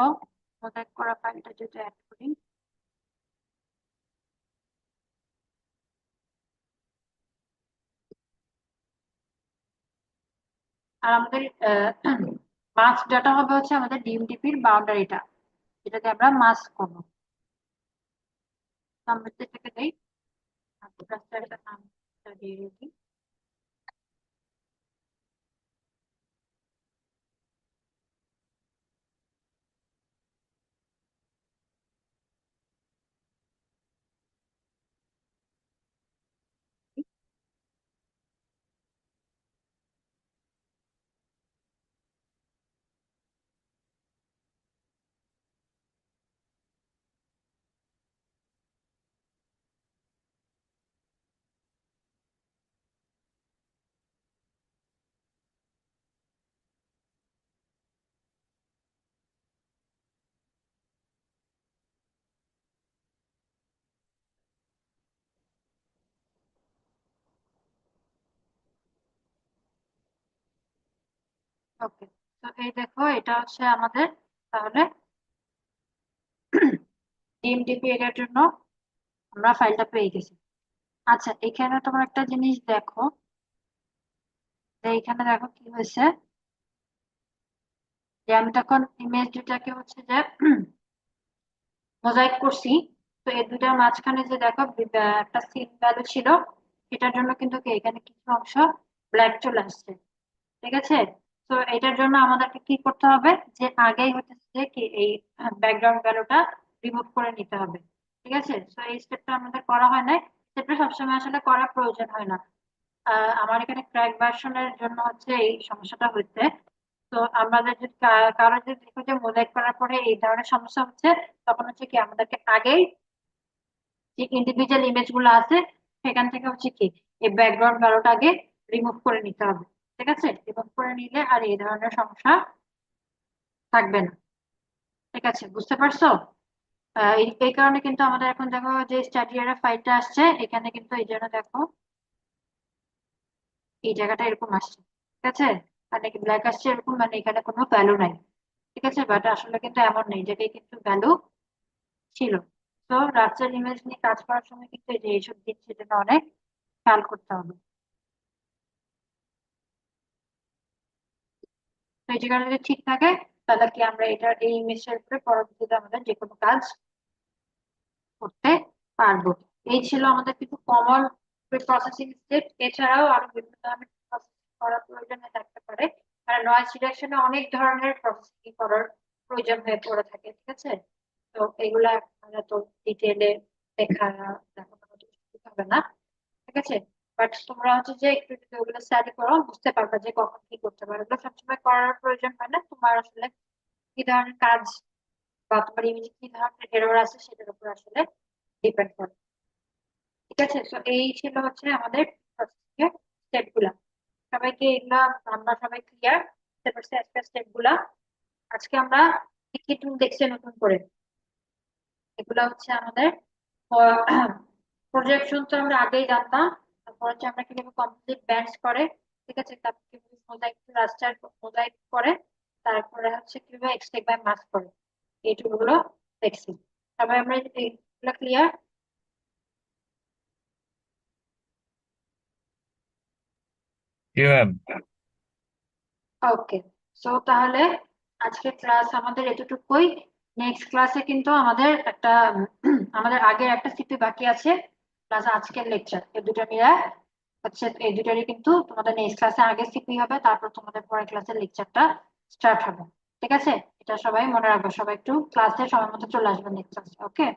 মোজাইক করা ফাইলটা যদি অ্যাড করি, আর আমাদের মাস্ক ডাটা হবে হচ্ছে আমাদের ডিএমডিপির বাউন্ডারিটা, যেটাতে আমরা মাস্ক করবো। তো আমরা যেটাকে দেই রাস্তাটার নামটা দিয়ে দিই। ওকে, তো এই দেখো এটা হচ্ছে আমাদের তাহলে ডিএমডিপি এরিয়ার জন্য আমরা ফাইলটা পেয়ে গেছি। আচ্ছা, এখানে তোমার একটা জিনিস দেখো, যে এখানে দেখো কি হয়েছে, যে আমি তখন ইমেজ দুটাকে হচ্ছে যে মোজাইক করছি। তো এই দুটার মাঝখানে যে দেখো একটা সিন ভ্যালু ছিল, সেটার জন্য কিন্তু কি এখানে কিছু অংশ ব্ল্যাক চলে আসছে। ঠিক আছে, তো এটার জন্য আমাদেরকে কি করতে হবে, যে আগেই হচ্ছে যে কি এই ব্যাকগ্রাউন্ড ভ্যালুটা রিমুভ করে নিতে হবে। ঠিক আছে, তো এই স্টেপটা আমাদের করা হয় না, স্টেপটা সবসময় আসলে করার প্রয়োজন হয় না। আমার এখানে ক্র্যাক ভার্সনের জন্য হচ্ছে এই সমস্যাটা হচ্ছে। তো আমাদের যদি কারো যদি দেখো যে মোজাইক করার পরে এই ধরনের সমস্যা হচ্ছে, তখন হচ্ছে কি আমাদেরকে আগেই যে ইন্ডিভিজুয়াল ইমেজ গুলো আছে সেখান থেকে হচ্ছে কি এই ব্যাকগ্রাউন্ড ভ্যালুটা আগে রিমুভ করে নিতে হবে। ঠিক আছে, রিমুভ করে নিলে আর এই ধরনের সমস্যা থাকবে না। ঠিক আছে, বুঝতে পারছো? এই কারণে কিন্তু আমাদের এখন দেখো যে স্টাডি এর ফাইলটা আসছে, এখানে কিন্তু এই জন্য দেখো এই জায়গাটা এরকম আসছে। ঠিক আছে, আর নাকি ব্ল্যাক আসছে এরকম, মানে এখানে কোনো ভ্যালু নাই। ঠিক আছে, বাট আসলে কিন্তু এমন নেই, যেটাই কিন্তু ভ্যালু ছিল। তো রাস্টার ইমেজ নিয়ে কাজ করার সময় কিন্তু এই যে এইসব জিনিস সেটা অনেক খেয়াল করতে হবে। তো এই জায়গাটা যদি ঠিক থাকে তাহলে কি আমরা এটা এই ইমেজের উপরে পরবর্তীতে আমাদের যে কোনো কাজ করতে পারবো। এই ছিল আমাদের কিছু কমন প্রসেসিং স্টেপ। এছাড়াও আরো বিভিন্ন ধরনের প্রসেসিং করার প্রয়োজন থাকতে পারে, কারণ নয়েজ রিডাকশনে অনেক ধরনের প্রসেসিং করার প্রয়োজন হয়ে পড়ে থাকে, ঠিক আছে? তো এগুলা আমরা তো ডিটেলে দেখানো তো উচিত হবে না, ঠিক আছে? বাট তোমরা হচ্ছে যে একটু যদি ওগুলো স্টাডি করো বুঝতে পারবে যে কখন কি করতে পারবে। ওগুলো সবসময় করার প্রয়োজন হয় না, তোমার আসলে কি ধরনের কাজ বা তোমার ইমেজে কি ধরনের এরর আছে সেটার উপর আসলে ডিপেন্ড করে, ঠিক আছে? তো এই ছিল হচ্ছে আমাদের স্টেপ গুলা। সবাইকে এগুলা আমরা সবাই ক্লিয়ার স্টেপ গুলা? আজকে আমরা কি কি টুল দেখছি নতুন করে? এগুলা হচ্ছে আমাদের প্রজেকশন, তো আমরা আগেই জানতাম। তারপর হচ্ছে আমরা কিভাবে কমপ্লিট ব্যান্ডস করে, ঠিক আছে? তারপর কিভাবে মোজাইক রাস্টার মোজাইক করে, তারপরে হচ্ছে কিভাবে এক্সট্রাক্ট বাই মাস্ক করে। এই টুলগুলো দেখছি। সবাই আমরা এগুলো ক্লিয়ার? জি ম্যাম। ওকে, সো তাহলে আজকের ক্লাস আমাদের এতটুকুই। নেক্সট ক্লাসে কিন্তু আমাদের একটা আমাদের আগের একটা সিপি বাকি আছে, প্লাস আজকের লেকচার, এই দুটো নিয়ে হচ্ছে এই দুটারই কিন্তু তোমাদের নেক্সট ক্লাসে আগে সিপি হবে, তারপর তোমাদের পরের ক্লাসের লেকচারটা স্টার্ট হবে, ঠিক আছে? এটা সবাই মনে রাখবে, সবাই একটু ক্লাসে সময় মতো চলে আসবে নেক্সট ক্লাসে। ওকে।